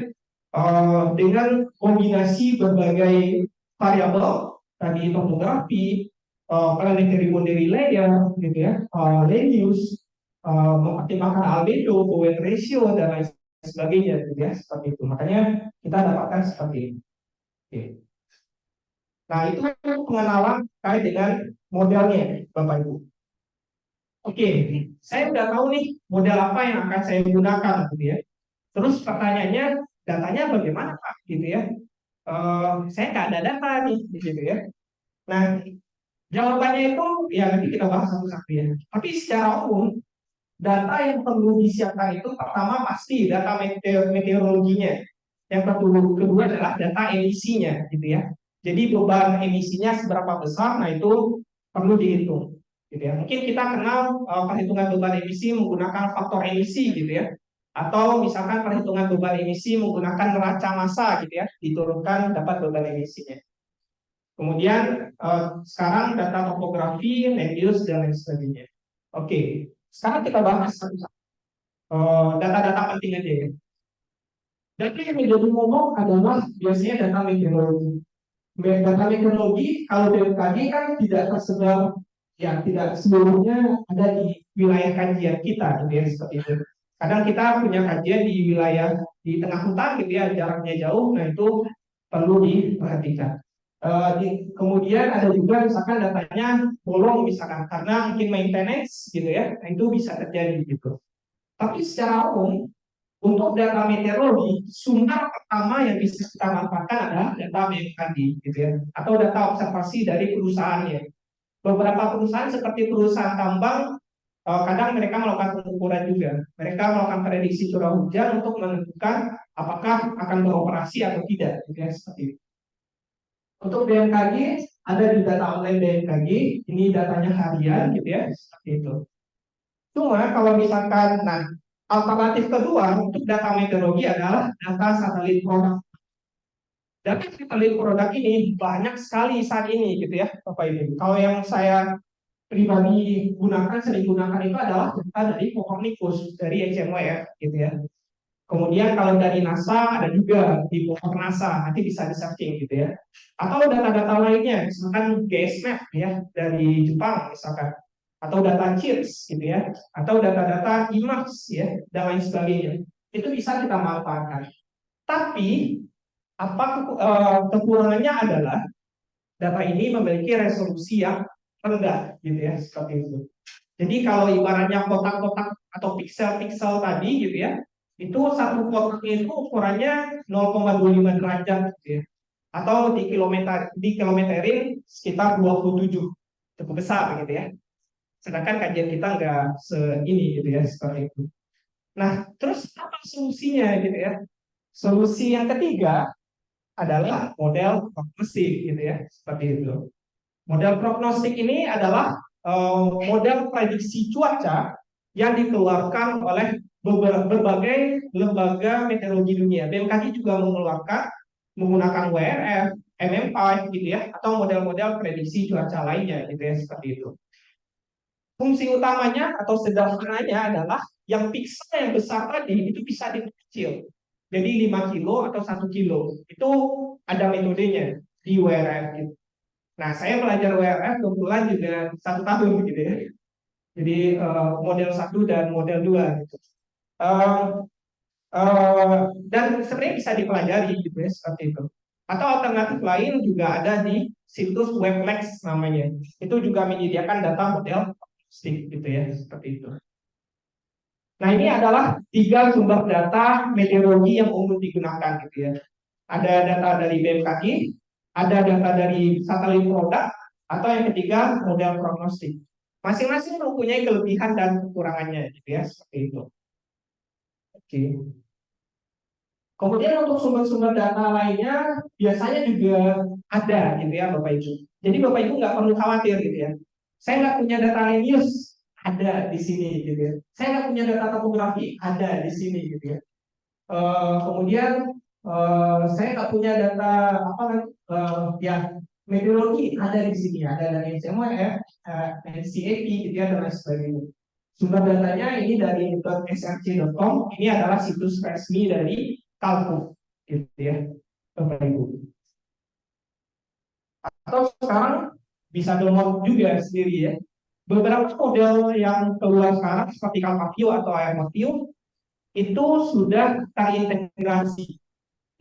Dengan kombinasi berbagai variabel tadi topografi, planetary boundary layer, gitu ya, land use, mempertimbangkan albedo, Bowen ratio dan lain sebagainya, gitu ya, seperti itu. Makanya kita dapatkan seperti ini. Oke. Nah, itu pengenalan terkait dengan modelnya, Bapak Ibu. Oke, saya udah tahu nih model apa yang akan saya gunakan, gitu ya. Terus pertanyaannya, datanya bagaimana Pak, gitu ya? Saya nggak ada data nih, gitu ya. Nah, jawabannya itu ya nanti kita bahas satu-satu ya. Tapi secara umum, data yang perlu disiapkan itu pertama pasti data meteorologinya. Yang kedua adalah data emisinya, gitu ya. Jadi beban emisinya seberapa besar, nah itu perlu dihitung, gitu ya. Mungkin kita kenal perhitungan beban emisi menggunakan faktor emisi, gitu ya. Atau misalkan perhitungan beban emisi menggunakan neraca massa, gitu ya, diturunkan dapat beban emisinya. Kemudian sekarang data topografi, land use dan lain sebagainya. Oke, sekarang kita bahas data-data penting aja ya. Data yang menjadi momok adalah biasanya data meteorologi. Data meteorologi kalau BMKG kan tidak tersebar, ya tidak seluruhnya ada di wilayah kajian kita, gitu ya, seperti itu. Kadang kita punya kajian di wilayah di tengah hutan, gitu ya, jaraknya jauh, nah itu perlu diperhatikan. Kemudian ada juga misalkan datanya bolong misalkan karena mungkin maintenance gitu ya, nah itu bisa terjadi gitu. Tapi secara umum untuk data meteorologi sumber pertama yang bisa kita manfaatkan adalah data BMKG gitu ya, atau data observasi dari perusahaannya. Beberapa perusahaan seperti perusahaan tambang kadang mereka melakukan pengukuran juga. Mereka melakukan prediksi curah hujan untuk menentukan apakah akan beroperasi atau tidak, gitu ya, seperti itu. Untuk BMKG ada di data online BMKG, ini datanya harian gitu ya, seperti itu. Cuma kalau misalkan, nah alternatif kedua untuk data meteorologi adalah data satelit produk. Data satelit produk ini banyak sekali saat ini gitu ya, Bapak Ibu. Kalau yang saya pribadi gunakan, sering gunakan itu adalah data dari Copernicus, dari HMWF gitu ya. Kemudian kalau dari NASA ada juga di Pohon NASA, nanti bisa di searching gitu ya. Atau data-data lainnya, misalkan GSMAP ya dari Jepang misalkan, atau data CHIPS gitu ya, atau data-data IMAX ya dan lain sebagainya. Itu bisa kita manfaatkan. Tapi apa kekurangannya adalah data ini memiliki resolusi yang rendah gitu ya, seperti itu. Jadi kalau ibaratnya kotak-kotak atau piksel-piksel tadi gitu ya, itu satu kotaknya itu ukurannya 0,25 derajat gitu ya. Atau dikilometerin sekitar 27, cukup besar gitu ya. Sedangkan kajian kita nggak seini gitu ya, seperti itu. Nah, terus apa solusinya gitu ya? Solusi yang ketiga adalah model prognostik gitu ya, seperti itu. Model prognostik ini adalah model prediksi cuaca yang dikeluarkan oleh berbagai lembaga meteorologi dunia. BMKG juga mengeluarkan menggunakan WRF, MM5 gitu ya, atau model-model prediksi cuaca lainnya gitu ya, seperti itu. fungsi utamanya atau sederhananya adalah yang piksel yang besar tadi itu bisa dikecil. Jadi 5 kilo atau 1 kilo. Itu ada metodenya di WRF gitu. Nah, saya belajar WRF kebetulan juga 1 tahun gitu ya. Jadi model 1 dan model 2 gitu. Eh, dan sebenarnya bisa dipelajari gitu ya seperti itu. Atau alternatif lain juga ada di situs Weblex namanya. Itu juga menyediakan data model stick gitu ya seperti itu. Nah, ini adalah 3 sumber data meteorologi yang umum digunakan gitu ya. Ada data dari BMKG, ada data dari satelit produk, atau yang ketiga model prognostik. Masing-masing mempunyai kelebihan dan kekurangannya gitu ya seperti itu. Oke. Kemudian untuk sumber-sumber data lainnya biasanya juga ada gitu ya Bapak Ibu. Jadi Bapak Ibu nggak perlu khawatir gitu ya. Saya nggak punya data Lenius, ada di sini gitu ya. Saya nggak punya data topografi, ada di sini gitu ya. Kemudian saya nggak punya data apa ya meteorologi, ada di sini, ada dari NCMWF, NCAP gitu ya dan lain sebagainya. Sumber datanya ini dari .src.com, ini adalah situs resmi dari Kalpuk gitu ya Bapak Ibu. Atau sekarang bisa download juga sendiri ya. Beberapa model yang keluar sekarang seperti Kalpaview atau AirMoview itu sudah terintegrasi.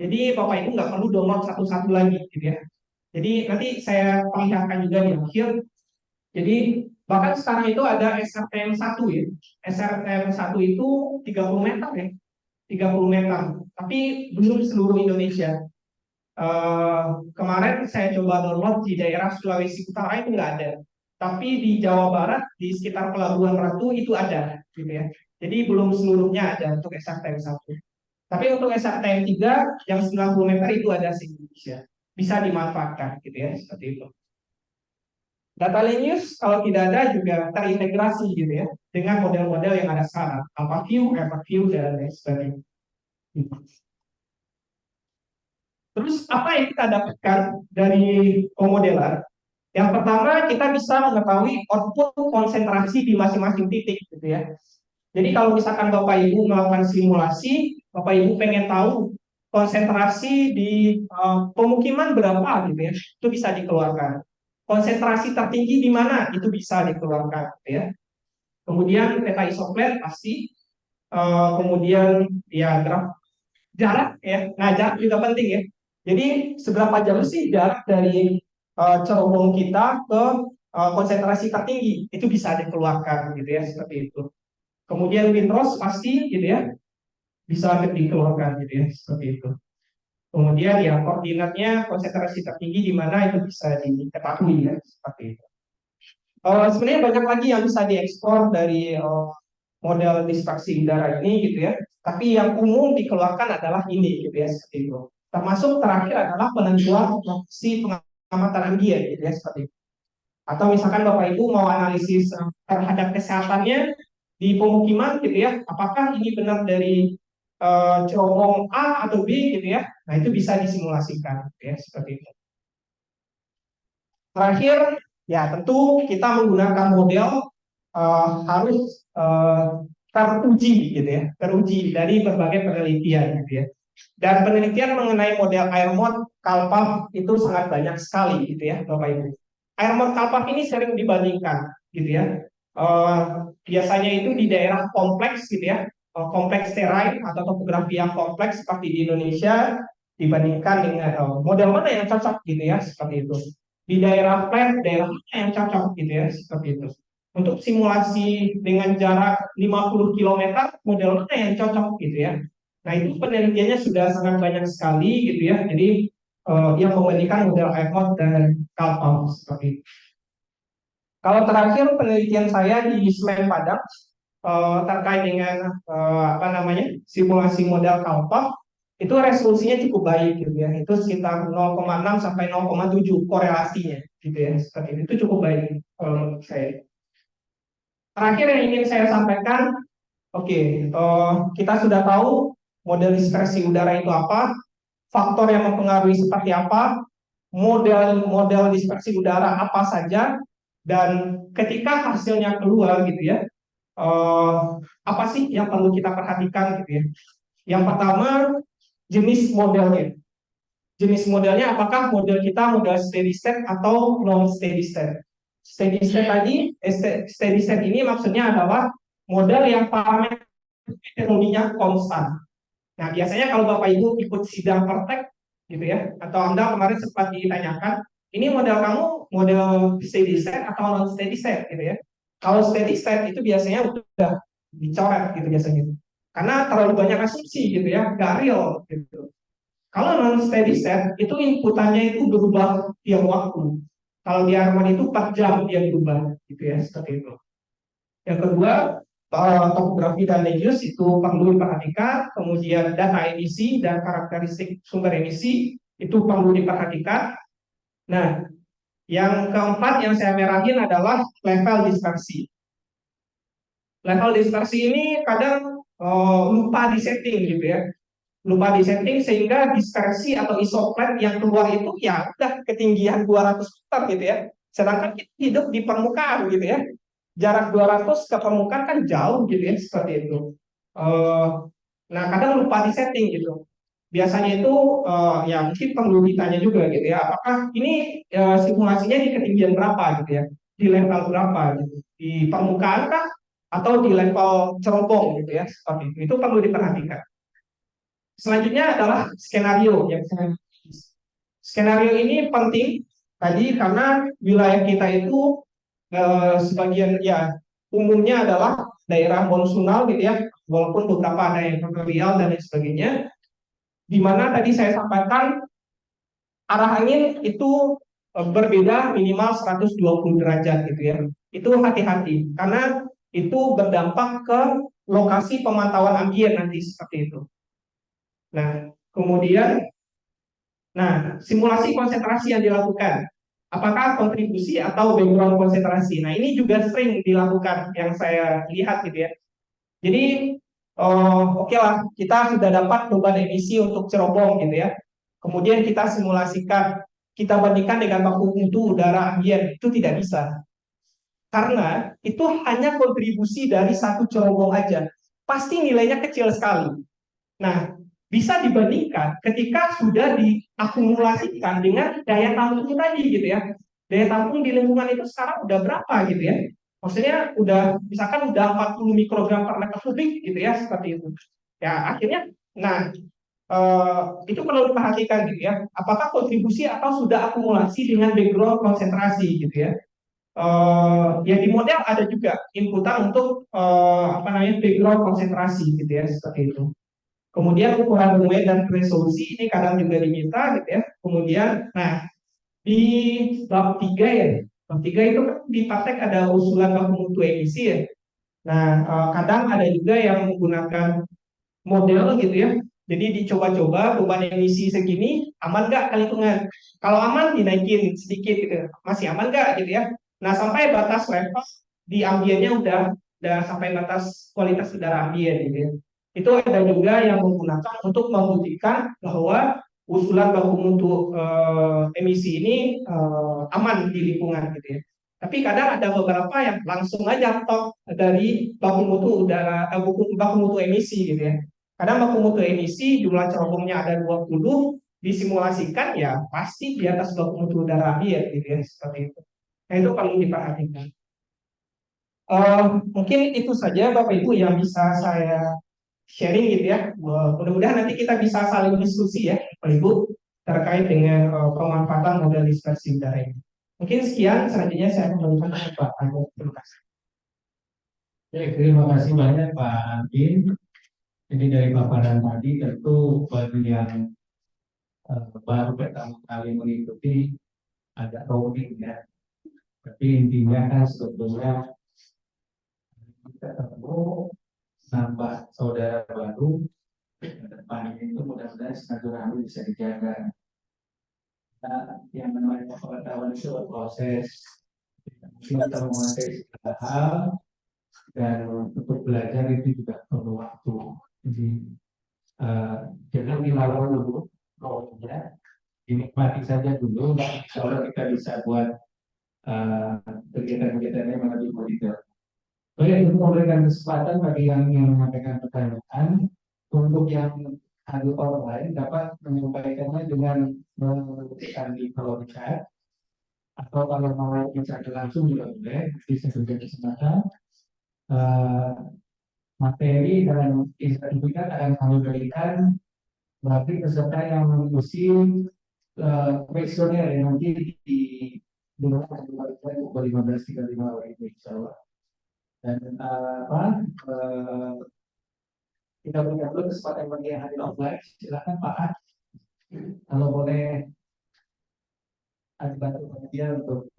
Jadi Bapak Ibu nggak perlu download satu-satu lagi gitu ya. Jadi nanti saya perlihatkan juga di akhir. Jadi bahkan sekarang itu ada SRTM 1 ya. SRTM 1 itu 30 meter ya. 30 meter. Tapi belum seluruh Indonesia. Kemarin saya coba download di daerah Sulawesi Utara itu nggak ada. Tapi di Jawa Barat, di sekitar Pelabuhan Ratu itu ada. Gitu ya. Jadi belum seluruhnya ada untuk SRTM 1. Tapi untuk SRTM 3 yang 90 meter itu ada di Indonesia. Bisa dimanfaatkan gitu ya, seperti itu. Data Lenius kalau tidak ada juga terintegrasi gitu ya dengan model-model yang ada sekarang, AlphaView, AirView dan lain sebagainya. Terus apa yang kita dapatkan dari pemodelan? Yang pertama kita bisa mengetahui output konsentrasi di masing-masing titik gitu ya. Jadi kalau misalkan Bapak Ibu melakukan simulasi, Bapak Ibu pengen tahu konsentrasi di pemukiman berapa gitu ya, itu bisa dikeluarkan. Konsentrasi tertinggi di mana itu bisa dikeluarkan gitu ya. Kemudian peta isoplet pasti, kemudian ya graf jarak ya. Nah, jarak juga penting ya. Jadi seberapa jauh sih jarak dari cerobong kita ke konsentrasi tertinggi itu bisa dikeluarkan gitu ya seperti itu. Kemudian windrows pasti gitu ya bisa dikeluarkan gitu ya seperti itu. Kemudian ya koordinatnya konsentrasi tertinggi di mana itu bisa diketahui ya seperti itu. Sebenarnya banyak lagi yang bisa diekspor dari model distraksi udara ini gitu ya. Tapi yang umum dikeluarkan adalah ini gitu ya seperti itu. Termasuk terakhir adalah penentuan lokasi pengamatan ambien gitu ya seperti itu. Atau misalkan Bapak Ibu mau analisis terhadap kesehatannya di pemukiman gitu ya, apakah ini benar dari cerobong A atau B gitu ya. Nah, itu bisa disimulasikan gitu ya seperti itu. Terakhir, ya tentu kita menggunakan model harus teruji gitu ya, teruji dari berbagai penelitian gitu ya. Dan penelitian mengenai model AirMod Kalpaf itu sangat banyak sekali gitu ya, Bapak Ibu. AirMod Kalpaf ini sering dibandingkan gitu ya. Biasanya itu di daerah kompleks gitu ya, kompleks terrain atau topografi yang kompleks seperti di Indonesia dibandingkan dengan model mana yang cocok gitu ya, seperti itu. Di daerah flat, daerah mana yang cocok gitu ya, seperti itu. Untuk simulasi dengan jarak 50 km, model mana yang cocok gitu ya. Nah, itu penelitiannya sudah sangat banyak sekali gitu ya. Jadi yang membandingkan model AirMod dan Kalpaf seperti itu. Kalau terakhir penelitian saya di Semen Padang terkait dengan apa namanya simulasi model Kalpaf itu resolusinya cukup baik gitu ya. Itu sekitar 0,6 sampai 0,7 korelasinya gitu ya. Seperti itu cukup baik kalau menurut saya. Terakhir yang ingin saya sampaikan, oke, kita sudah tahu model dispersi udara itu apa, faktor yang mempengaruhi seperti apa, model dispersi udara apa saja, Dan ketika hasilnya keluar gitu ya, apa sih yang perlu kita perhatikan gitu ya? Yang pertama, jenis modelnya. Jenis modelnya apakah model kita model steady state atau non steady state. Steady state tadi, steady state ini maksudnya adalah model yang parameter teknologinya konstan. Nah, biasanya kalau Bapak Ibu ikut sidang praktek gitu ya, atau Anda kemarin sempat ditanyakan, ini model kamu model steady state atau non steady state gitu ya. Kalau steady state itu biasanya udah dicoret gitu biasanya. Karena terlalu banyak asumsi gitu ya, nggak real gitu. Kalau non steady state itu inputannya itu berubah tiap waktu. Kalau di Arman itu 4 jam dia berubah gitu ya, seperti itu. Yang kedua, topografi dan land use itu perlu diperhatikan, kemudian data emisi dan karakteristik sumber emisi itu perlu diperhatikan. Nah, yang keempat yang saya merahin adalah level dispersi. Level dispersi ini kadang lupa disetting gitu ya, lupa disetting sehingga dispersi atau isoplat yang keluar itu ya udah ketinggian 200 meter gitu ya. Sedangkan kita hidup di permukaan gitu ya. Jarak 200 ke permukaan kan jauh gitu ya, seperti itu. Eh, nah, kadang lupa disetting gitu. Biasanya itu ya mungkin perlu ditanya juga gitu ya, apakah ini simulasinya di ketinggian berapa gitu ya, di level berapa gitu, di permukaan kah atau di level cerobong gitu ya, seperti itu perlu diperhatikan. Selanjutnya adalah skenario yang saya skenario ini penting tadi karena wilayah kita itu sebagian ya umumnya adalah daerah monsunal gitu ya, walaupun beberapa ada yang teritorial dan lain sebagainya, di mana tadi saya sampaikan arah angin itu berbeda minimal 120 derajat gitu ya. Itu hati-hati karena itu berdampak ke lokasi pemantauan ambien nanti seperti itu. Nah, kemudian simulasi konsentrasi yang dilakukan. Apakah kontribusi atau background konsentrasi? Nah, ini juga sering dilakukan yang saya lihat gitu ya. Jadi, oke lah, kita sudah dapat beban emisi untuk cerobong gitu ya. Kemudian kita simulasikan, kita bandingkan dengan baku mutu udara ambien, itu tidak bisa. Karena itu hanya kontribusi dari satu cerobong aja. Pasti nilainya kecil sekali. Nah, bisa dibandingkan ketika sudah diakumulasikan dengan daya tampung tadi gitu ya. Daya tampung di lingkungan itu sekarang udah berapa gitu ya. Maksudnya udah misalkan udah 40 mikrogram per meter kubik gitu ya, seperti itu. Ya, akhirnya itu perlu diperhatikan gitu ya. Apakah kontribusi atau sudah akumulasi dengan background konsentrasi gitu ya. Ya di model ada juga inputan untuk background konsentrasi gitu ya, seperti itu. Kemudian ukuran domain dan resolusi ini kadang juga diminta gitu ya. Kemudian, nah di bab 3 ya, bab 3 itu kan di praktek ada usulan baku mutu emisi ya. Nah, kadang ada juga yang menggunakan model gitu ya. Jadi dicoba-coba beban emisi segini aman nggak lingkungan? Kalau aman dinaikin sedikit gitu, masih aman nggak gitu ya? Nah sampai batas level di ambiennya udah sampai batas kualitas udara ambien gitu ya. Itu ada juga yang menggunakan untuk membuktikan bahwa usulan baku mutu emisi ini aman di lingkungan gitu ya. Tapi kadang ada beberapa yang langsung aja top dari baku mutu udara, baku mutu emisi gitu ya. Kadang baku mutu emisi jumlah cerobongnya ada 20, disimulasikan ya pasti di atas baku mutu udara ambien gitu ya, seperti itu. Nah, itu perlu diperhatikan. Mungkin itu saja Bapak Ibu yang bisa saya sharing gitu ya. Mudah-mudahan nanti kita bisa saling diskusi ya Bapak Ibu terkait dengan pemanfaatan model dispersi udara ini. Mungkin sekian, selanjutnya saya kembalikan ke Pak Angga. Terima kasih. Oke, terima kasih banyak Pak Andin. Jadi dari paparan tadi tentu bagi yang baru pertama kali mengikuti agak roaming ya. Tapi intinya kan sebetulnya kita ketemu nambah saudara baru ke depan itu mudah-mudahan silaturahmi bisa dijaga. Nah, yang namanya pengetahuan itu proses. Kita menguasai segala hal dan untuk belajar itu juga perlu waktu. Jadi jangan dilawan dulu, ya dinikmati saja dulu. Insya Allah kita bisa buat eh, kegiatan-kegiatan yang lebih detail. Baik, untuk memberikan kesempatan bagi yang menyampaikan pertanyaan, untuk yang hadir online dapat menyampaikannya dengan mengetikkan di kolom chat, atau kalau mau bicara langsung juga boleh, bisa berikan kesempatan. Eh, Materi dan sertifikat akan kami berikan bagi peserta yang mengisi kuesioner yang nanti di bulan pukul 15.35 WIB, insya Allah. Dan kita berikan dulu kesempatan bagi yang hadir offline. Silakan Pak Ad, kalau boleh dibantu panitia untuk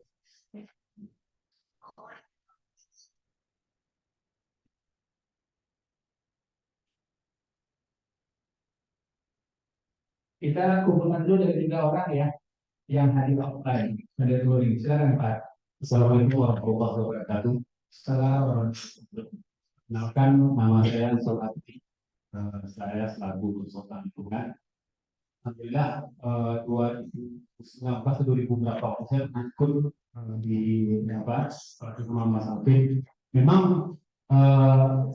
kita kumpulkan dulu dari 3 orang ya yang hadir offline. Ada dulu, silakan Pak. Assalamualaikum warahmatullahi wabarakatuh. Assalamualaikum. Kenalkan, nama saya Solati. Saya selaku konsultan lingkungan. Alhamdulillah 2019 atau 2000 berapa saya ikut di di rumah Mas Alvin. Memang 3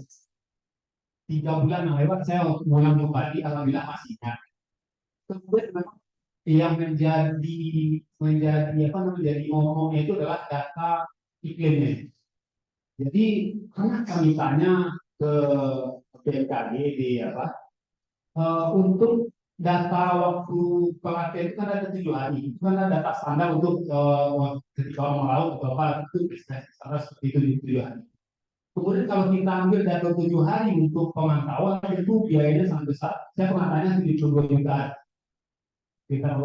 bulan yang lewat saya mulai kembali, alhamdulillah masih ingat. Kemudian memang yang menjadi apa namanya, menjadi momoknya itu adalah data iklimnya. Jadi pernah kami tanya ke BMKG di untuk data waktu pelatihan itu kan ada 7 hari, itu kan ada data standar untuk ketika orang melaut atau apa itu standar seperti itu di 7 hari. Kemudian kalau kita ambil data 7 hari untuk pemantauan itu biayanya sangat besar. Saya pernah tanya 72 juta, sekitar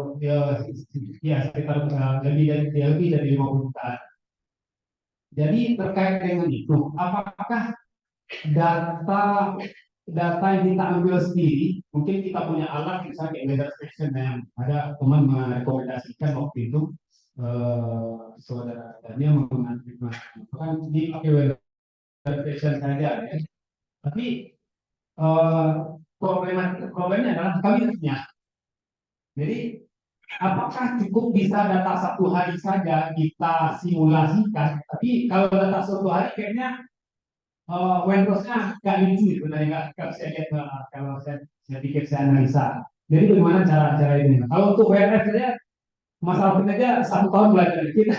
sekitar lebih dari 50 juta. Jadi terkait dengan itu, apakah data data yang kita ambil sendiri, mungkin kita punya alat misalnya kayak weather station yang ada teman merekomendasikan waktu itu saudara tanya menggunakan dipakai weather station saja ya. Tapi problemnya adalah kami punya. Jadi apakah cukup bisa data 1 hari saja kita simulasikan? Tapi kalau data 1 hari kayaknya Windows-nya nggak lucu sebenarnya, nggak saya lihat kalau saya pikir saya analisa. Jadi bagaimana cara ini? Kalau untuk WNF saja masalah kita aja 1 tahun belajar kita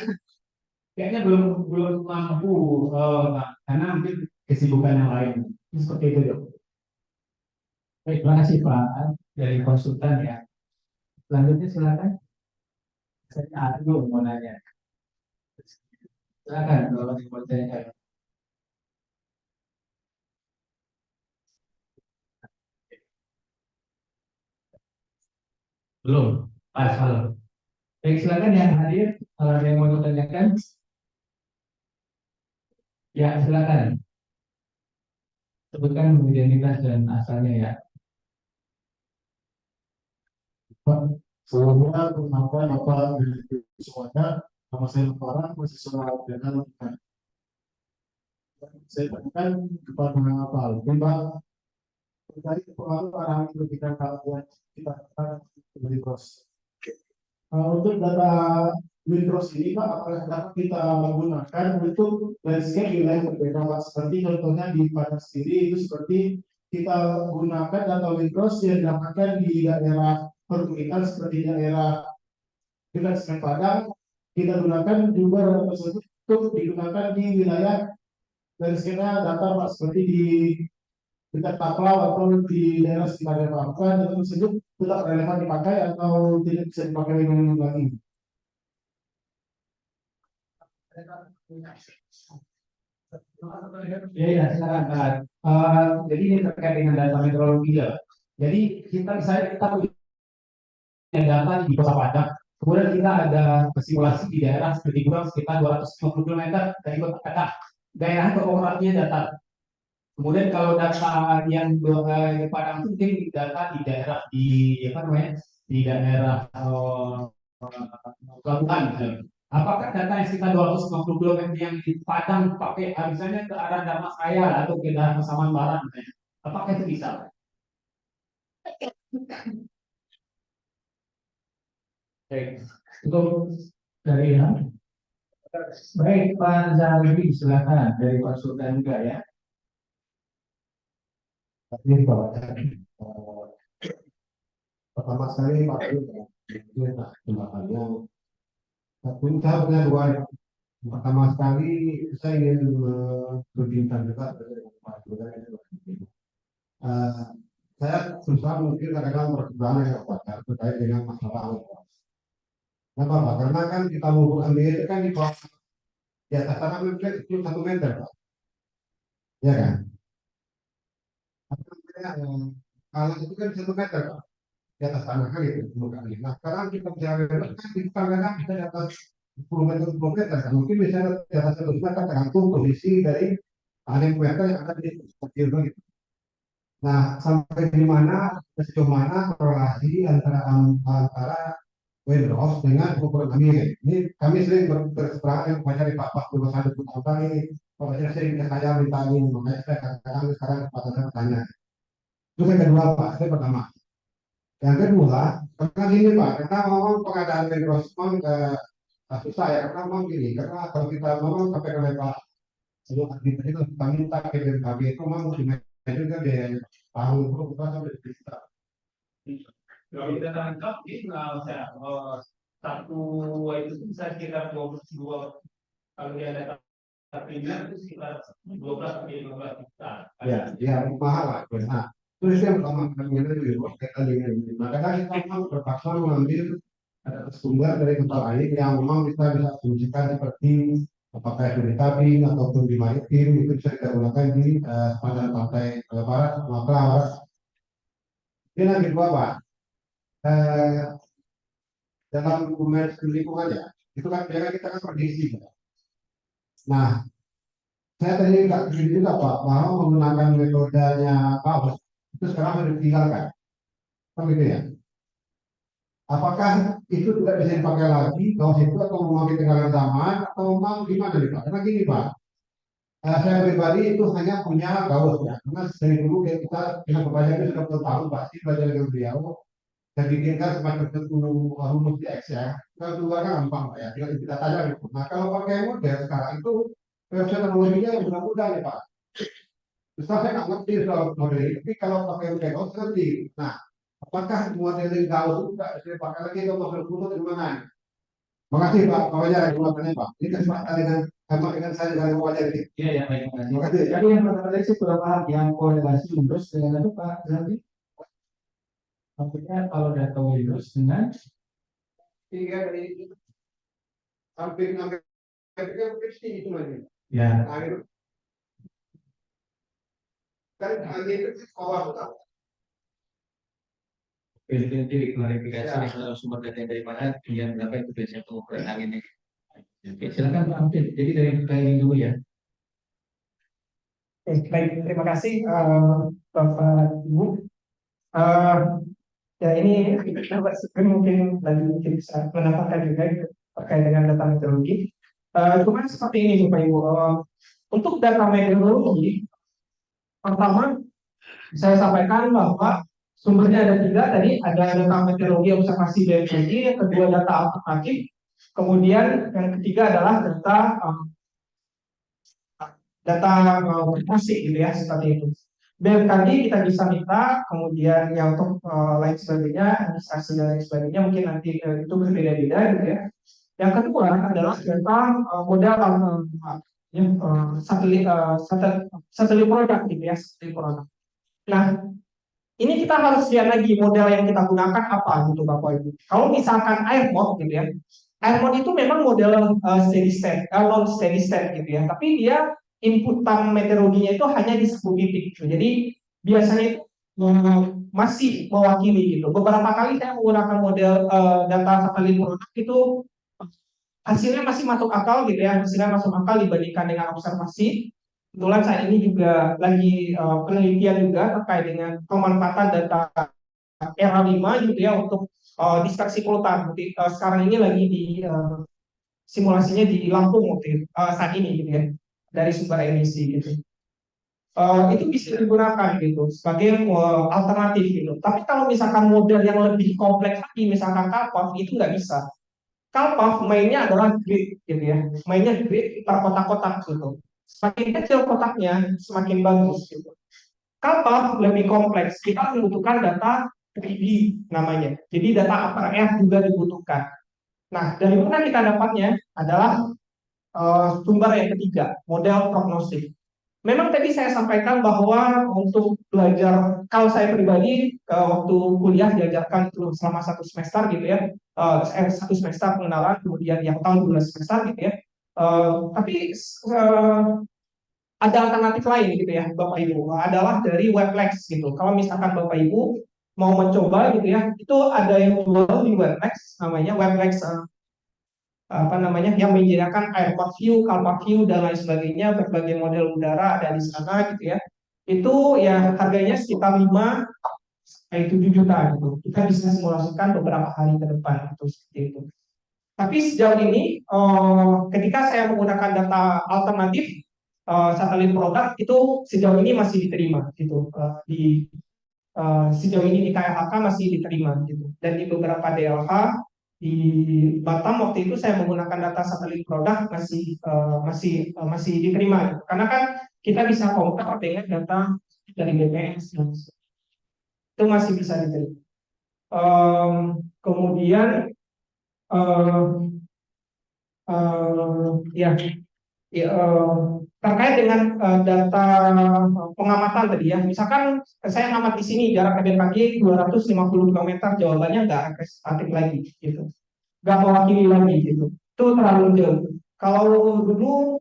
kayaknya belum belum mampu karena mungkin kesibukan yang lain. Seperti itu dok. baik, terima kasih Pak dari konsultan ya. Selanjutnya silakan. Saya Argo mau nanya. Silakan kalau mau tanya. Belum, halo. Baik, silakan yang hadir kalau ada yang mau ditanyakan. Ya, silakan. Sebutkan identitas dan asalnya ya. Sebelumnya perkenalkan apa semuanya, nama saya Farah, mahasiswa dengan saya tanyakan kepada Pak Alvin, Pak, terkait pengaruh arahan pendidikan kalian kita dari pros. Untuk data Windros ini Pak, apakah dapat kita gunakan untuk landscape wilayah berbeda Pak? Seperti contohnya di Padang sendiri itu seperti kita gunakan data Windros yang didapatkan di daerah perbukitan seperti daerah dekat Sungai Padang, kita gunakan juga data tersebut untuk digunakan di wilayah landscape-nya data Pak, seperti di dekat Taplaw atau di daerah sekitarnya Pak. Apakah data tersebut tetap relevan dipakai atau tidak bisa dipakai lagi? Ya, silakan. Jadi ini terkait dengan data meteorologi ya. Jadi kita punya data di Kota Padang. Kemudian kita ada simulasi di daerah seperti kurang sekitar 250 km dari Kota Padang. Daerah topografinya datar. Kemudian kalau data yang di Padang itu mungkin data di daerah di daerah pelabuhan misalnya. Apakah data yang sekitar 250 km yang di Padang pakai misalnya ke arah Dharmasraya atau ke daerah Pasaman Barat misalnya, apakah itu bisa? Baik, untuk dari Baik, Pak Zahri, silakan dari konsultan juga ya. Tapi kalau pertama sekali Pak itu tembakannya. Tapi saya punya dua. Pertama sekali saya ingin berbincang juga dengan Pak Juga. Eh, saya susah mungkin kadang-kadang berkeberanian ya Pak terkait dengan masalah awal. Kenapa Pak? Karena kan kita mengukur MBA itu kan di bawah di atas tanah itu 1 meter Pak. Ya kan? Apa namanya, kalau itu kan 1 meter Pak. Di atas tanah kan itu permukaannya. Nah sekarang kita bicara kan di tanah bisa di atas 10 meter 10 meter kan mungkin bisa di atas 1 meter tergantung posisi dari aneh meter yang ada di seperti itu gitu. Nah sampai di mana sejauh mana korelasi antara Windows dengan ukuran kami ini kami sering berseberangan yang banyak di Pak dulu satu apa ini pokoknya sering ke saya minta ini makanya saya katakan sekarang kesempatan saya bertanya itu yang kedua Pak itu pertama. Yang kedua, karena gini Pak, karena memang pengadaan Microsoft ke susah ya, karena memang gini, karena kalau kita memang sampai ke level sebelum aktivitas itu kita minta ke BMKG itu memang itu kan biaya tahun itu kita sampai di juta. Kalau kita tangkap, satu itu bisa sekitar 22, kalau dia ada primer itu sekitar 12 sampai 15 juta. Ya, mahal lah. Nah, terus yang pertama kami itu kita dengan maka kita memang terpaksa mengambil sumber dari tempat air yang memang kita bisa fungsikan seperti apakah itu di tabing ataupun di maritim itu bisa kita gunakan di sepanjang pantai barat Sumatera barat. Ini yang kedua Pak, eh, dalam dokumen lingkungan ya itu kan biasanya kita kan prediksi. Nah, saya tadi nggak keliru juga Pak, bahwa menggunakan metodenya Paus itu sekarang sudah ditinggalkan, kan gitu ya. Apakah itu tidak bisa dipakai lagi Paus itu atau memang ketinggalan zaman atau memang gimana nih Pak? Karena gini Pak, saya pribadi itu hanya punya Paus ya, karena dari dulu kita berbahasa itu sudah bertahun pasti belajar dengan beliau dan dibikinkan semacam satu rumus di Excel. Kalau keluar kan gampang Pak ya, tinggal kita tanya gitu. Nah kalau pakai model sekarang itu website teknologinya yang mudah-mudah nih Pak. Terus saya nggak ngerti soal modeling, tapi kalau pakai Windows ngerti. Nah, apakah modeling Gauss itu nggak bisa dipakai lagi atau masuk butuh di mana? Makasih Pak, pokoknya jawabannya Pak. Ini kesempatan dengan saya dengan wajar ini. Iya, ya, baik, terima kasih. Makasih. Jadi yang pertama tadi saya sudah paham yang korelasi Windows dengan itu Pak Zahri. Maksudnya kalau data Windows dengan Tiga dari hampir sampai tiga versi itu lagi. ya. Nah, itu kan itu bawah Jadi klarifikasi kalau sumber data dari mana yang berapa itu biasanya pengukuran angin ini. Oke, silakan Pak Amir. Jadi dari ini dulu ya. Oke, baik, terima kasih Bapak Ibu. Eh, ya ini kita mungkin lagi mungkin bisa menambahkan juga gitu, terkait dengan data meteorologi. Cuman seperti ini Bapak Ibu, untuk data meteorologi, pertama saya sampaikan bahwa sumbernya ada tiga tadi, ada data meteorologi observasi BMKG, yang kedua data alternatif, kemudian yang ketiga adalah musik gitu ya seperti itu. BMKG kita bisa minta, kemudian yang untuk lain sebagainya, administrasi dan lain sebagainya mungkin nanti itu berbeda-beda gitu ya. Yang kedua adalah tentang modal satelit produk gitu ya, satelit produk. Nah, ini kita harus lihat lagi model yang kita gunakan apa gitu Bapak Ibu. Kalau misalkan air mode gitu ya, air mode itu memang model steady state, non steady state gitu ya. Tapi dia inputan meteorologinya itu hanya di satu titik gitu. Jadi biasanya itu masih mewakili gitu. Beberapa kali saya menggunakan model data satelit produk itu hasilnya masih masuk akal gitu ya, hasilnya masuk akal dibandingkan dengan observasi. Kebetulan saat ini juga lagi penelitian juga terkait dengan pemanfaatan data era 5 gitu ya untuk distraksi polutan. Sekarang ini lagi di simulasinya di Lampung saat ini gitu ya, dari sumber emisi gitu. Itu bisa digunakan gitu sebagai alternatif gitu. Tapi kalau misalkan model yang lebih kompleks lagi, misalkan kapal itu nggak bisa. Kalpah mainnya adalah grid gitu ya, mainnya grid per kotak-kotak gitu. Semakin kecil kotaknya, semakin bagus gitu. Kalpah lebih kompleks, kita membutuhkan data 3D namanya. Jadi data APR juga dibutuhkan. Nah, dari mana kita dapatnya adalah sumber yang ketiga, model prognostik. Memang tadi saya sampaikan bahwa untuk belajar, kalau saya pribadi waktu kuliah diajarkan itu selama 1 semester gitu ya, 1 semester pengenalan, kemudian yang tahun 2 semester gitu ya. Tapi ada alternatif lain gitu ya, Bapak Ibu, adalah dari Weblex gitu. Kalau misalkan Bapak Ibu mau mencoba gitu ya, itu ada yang jual di Weblex, namanya Weblex apa namanya, yang menyediakan airport view, Kalpah view dan lain sebagainya, berbagai model udara ada di sana gitu ya. Itu ya harganya sekitar 5 sampai 7 juta gitu. Kita bisa simulasikan beberapa hari ke depan gitu, seperti itu. Tapi sejauh ini ketika saya menggunakan data alternatif satelit produk itu sejauh ini masih diterima gitu. Sejauh ini di KLHK masih diterima gitu. Dan di beberapa DLH di Batam waktu itu saya menggunakan data satelit produk masih diterima gitu. Karena kan kita bisa compare dengan data dari BPS itu masih bisa diterima. Kemudian ya, ya terkait dengan data pengamatan tadi ya, misalkan saya ngamat di sini jarak BMKG 250 km, jawabannya nggak representatif lagi gitu, nggak mewakili lagi gitu, itu terlalu jauh. Kalau dulu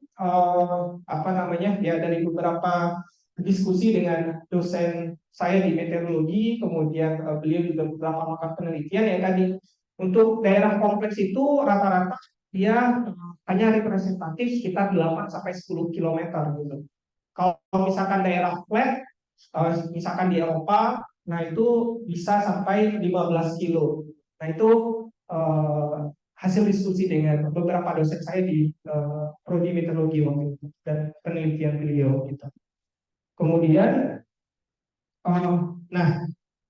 apa namanya ya, dari beberapa diskusi dengan dosen saya di meteorologi, kemudian beliau juga beberapa melakukan penelitian yang tadi untuk daerah kompleks itu rata-rata dia hanya representatif sekitar 8 sampai 10 km gitu. Kalau misalkan daerah flat, misalkan di Eropa, nah itu bisa sampai 15 kilo. Nah itu eh, hasil diskusi dengan beberapa dosen saya di prodi meteorologi waktu itu dan penelitian beliau gitu. Kemudian, nah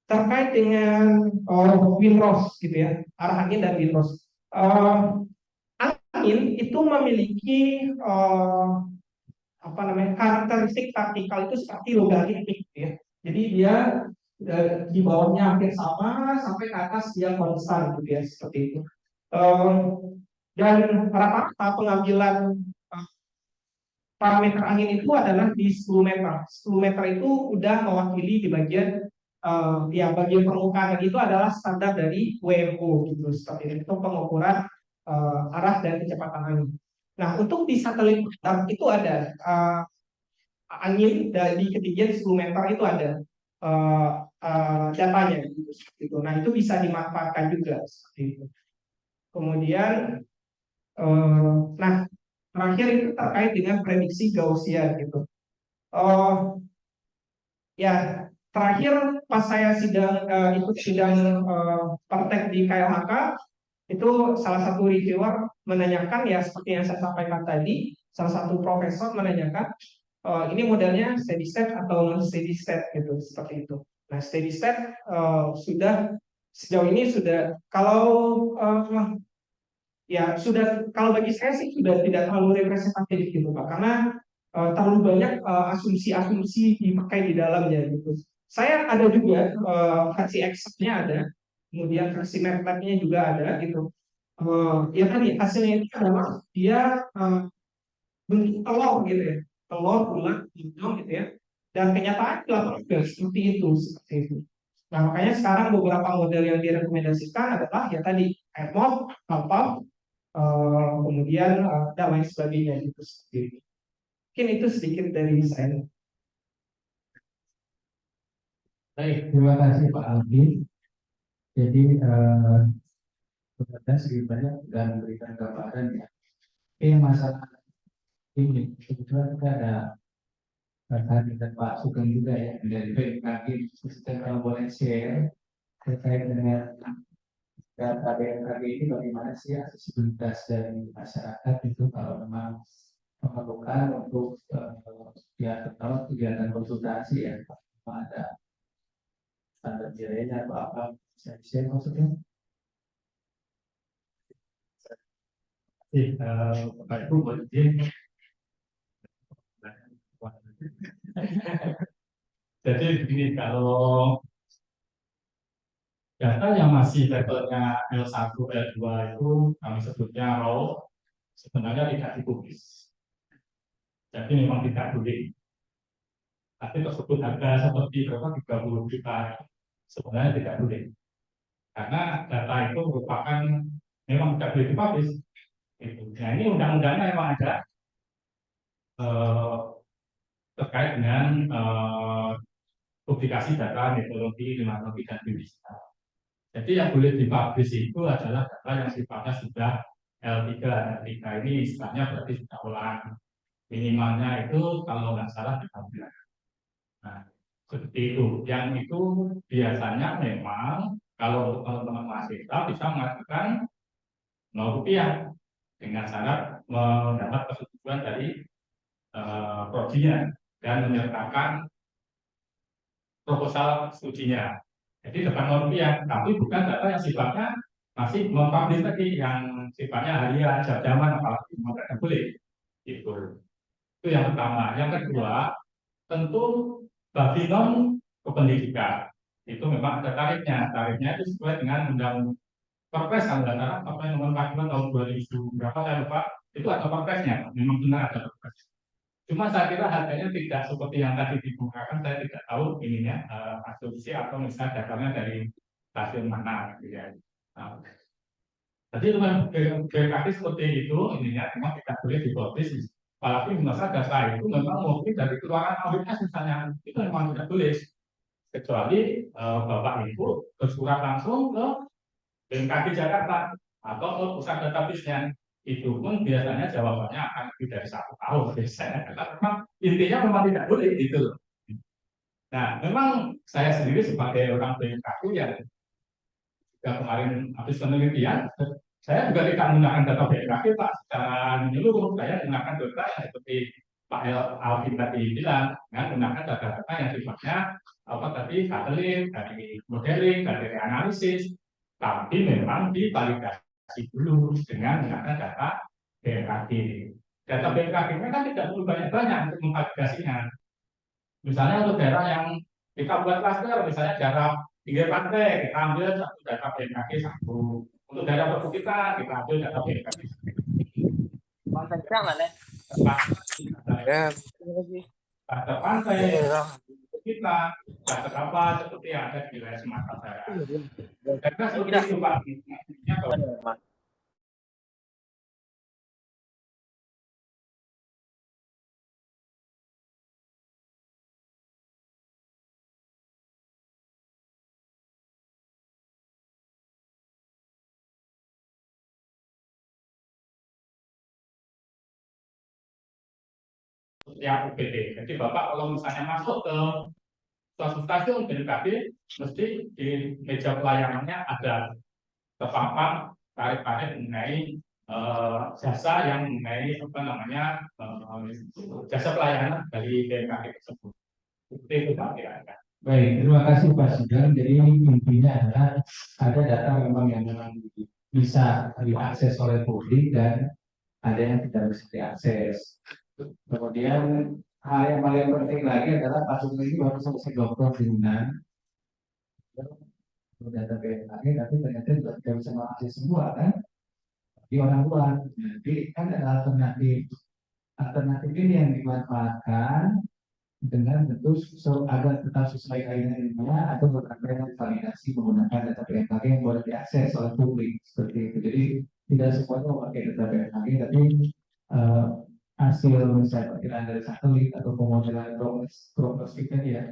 terkait dengan windrows gitu ya, arah angin dan windrows. Angin itu memiliki apa namanya, karakteristik taktikal itu seperti logaritmik gitu ya. Jadi dia di bawahnya hampir sama sampai ke atas dia konstan gitu ya, seperti itu. Dan rata-rata pengambilan parameter angin itu adalah di 10 meter. 10 meter itu udah mewakili di bagian ya bagian permukaan, dan itu adalah standar dari WMO gitu, seperti itu pengukuran arah dan kecepatan angin. Nah, untuk di satelit itu ada angin di ketinggian 10 meter itu ada datanya gitu. Nah, itu bisa dimanfaatkan juga seperti itu. Kemudian nah, terakhir itu terkait dengan prediksi Gaussian gitu. Ya, terakhir pas saya ikut sidang praktek di KLHK, itu salah satu reviewer menanyakan ya seperti yang saya sampaikan tadi, salah satu profesor menanyakan ini modelnya steady state atau non steady state gitu, seperti itu. Nah, steady state sudah sejauh ini sudah, kalau ya sudah, kalau bagi saya sih sudah tidak terlalu representatif gitu Pak, karena terlalu banyak asumsi-asumsi dipakai di dalamnya gitu. Saya ada juga versi Excel-nya ada, kemudian versi MATLAB-nya juga ada gitu. Ya tadi hasilnya itu adalah dia bentuk telur gitu ya, telur bulat hijau gitu ya, dan kenyataan di lapangan seperti itu. Nah, makanya sekarang beberapa model yang direkomendasikan adalah ya tadi AirMod, Kalpah, kemudian dan lain sebagainya gitu, seperti itu. Mungkin itu sedikit dari saya. Baik, terima kasih Pak Aldi. Jadi sebenarnya sedikit banyak sudah memberikan gambaran ya. Oke, masalah ini kebetulan kita ada tadi dan Pak Sugeng juga ya dari BMKG. Kita kalau boleh share terkait dengan data BMKG ini, bagaimana sih aksesibilitas dari masyarakat itu kalau memang memerlukan untuk ya terutama kegiatan konsultasi ya, Pak, ada standar nilainya atau apa, bisa di share maksudnya? Bapak Ibu mohon izin. Jadi begini, kalau data yang masih levelnya L1, L2 itu kami sebutnya raw, sebenarnya tidak dipublis. Jadi memang tidak boleh. Tapi tersebut harga seperti berapa 30 juta sebenarnya tidak boleh. Karena data itu merupakan memang tidak boleh dipublis. Nah ini undang-undangnya memang ada eh, terkait dengan publikasi data metodologi, klimatologi dan geofisika. Jadi yang boleh dipublish itu adalah data yang sifatnya sudah L3. L3 ini istilahnya berarti sudah ulang. Minimalnya itu kalau nggak salah 13. Nah, seperti itu. Yang itu biasanya memang kalau untuk teman-teman mahasiswa bisa mengajukan Rp0 dengan syarat mendapat persetujuan dari prodinya dan menyertakan proposal studinya. Jadi depan Rp0, tapi bukan data yang sifatnya masih mempublish tadi yang sifatnya harian, jam-jaman, apalagi tidak boleh. Itu yang pertama. Yang kedua, tentu bagi non kependidikan itu memang ada tarifnya. Tarifnya itu sesuai dengan undang Perpres kalau nggak salah apa yang nomor 42 tahun 2000 berapa saya lupa itu ada perpresnya. Memang benar ada perpres. Cuma saya kira harganya tidak seperti yang tadi dibukakan. Saya tidak tahu ininya asumsi atau misalnya datanya dari stasiun mana gitu ya. Nah, jadi memang BMKG seperti itu ininya memang tidak boleh dipublish. Apalagi masa data itu memang mungkin dari keluaran auditnya misalnya itu memang tidak boleh kecuali Bapak Ibu bersurat langsung ke BMKG Jakarta atau ke pusat database-nya. Itu pun biasanya jawabannya akan lebih dari 1 tahun biasanya. Karena memang intinya memang tidak boleh gitu loh. Nah, memang saya sendiri sebagai orang BMKG yang juga kemarin habis penelitian, saya juga tidak menggunakan data BMKG Pak secara menyeluruh. Saya menggunakan data yang seperti Pak Alvin tadi bilang, dengan menggunakan data-data yang sifatnya apa tadi satelit, dari modeling, dari analisis, tapi memang divalidasi dulu dengan menggunakan data BMKG. Data BMKG kan tidak perlu banyak-banyak untuk memvalidasinya. Misalnya untuk daerah yang kita buat klaster, misalnya jarak pinggir pantai, kita ambil satu data BMKG satu. Untuk daerah perbukitan, kita ambil data BMKG satu. Ya, Klaster pantai, kita, klaster apa seperti yang ada di wilayah Sumatera Barat. Karena seperti itu Pak. Artinya bahwa yang UPT. Jadi Bapak kalau misalnya masuk ke suatu stasiun BMKG, mesti di meja pelayanannya ada terpampang tarif-tarif mengenai jasa yang mengenai apa namanya jasa pelayanan dari BMKG tersebut. Itu Pak kira-kira. Baik, terima kasih Pak Sugeng. Jadi intinya adalah ada data memang yang memang bisa diakses oleh publik dan ada yang tidak bisa diakses. Kemudian hal yang paling penting lagi adalah Pak Sugeng ini baru selesai dokter di Yunan. Data BMKG, tapi ternyata juga tidak bisa mengakses semua kan di orang luar. Jadi kan ada alternatif. Alternatif ini yang dimanfaatkan dengan tentu agar tetap sesuai kaidah ilmiah atau beberapa yang validasi menggunakan data BMKG yang boleh diakses oleh publik seperti itu. Jadi tidak semuanya memakai data BMKG, tapi hasil misalnya perkiraan dari satelit atau pemodelan prognostika ya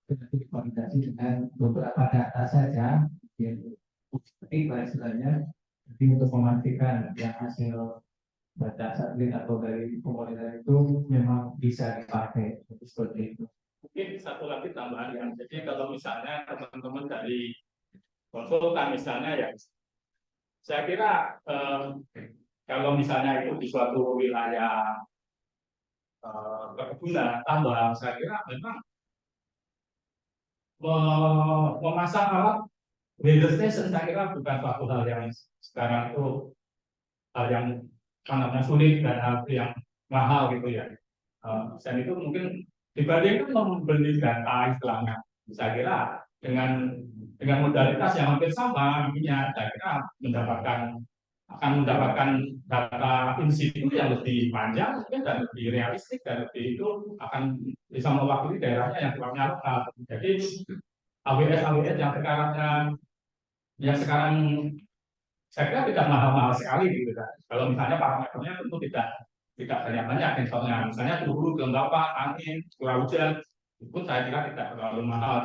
itu nanti divalidasi dengan beberapa data saja yang penting lah istilahnya. Jadi untuk memastikan yang hasil baca satelit atau dari pemodelan itu memang bisa dipakai seperti itu. Mungkin satu lagi tambahan yang jadi kalau misalnya teman-teman dari konsultan misalnya ya, saya kira kalau misalnya itu di suatu wilayah perkebunan tambang, saya kira memang memasang alat weather station saya kira bukan suatu hal yang sekarang itu hal yang apa namanya sulit dan hal yang mahal gitu ya. Dan itu mungkin dibandingkan membeli data istilahnya, saya kira dengan modalitas yang hampir sama, intinya saya kira akan mendapatkan data in situ yang lebih panjang mungkin dan lebih realistik dan lebih itu akan bisa mewakili daerahnya yang sifatnya lokal. Jadi AWS yang sekarang saya kira tidak mahal-mahal sekali gitu kan. Kalau misalnya parameternya tentu tidak banyak-banyak misalnya suhu, kelembapan, angin, curah hujan itu saya kira tidak terlalu mahal.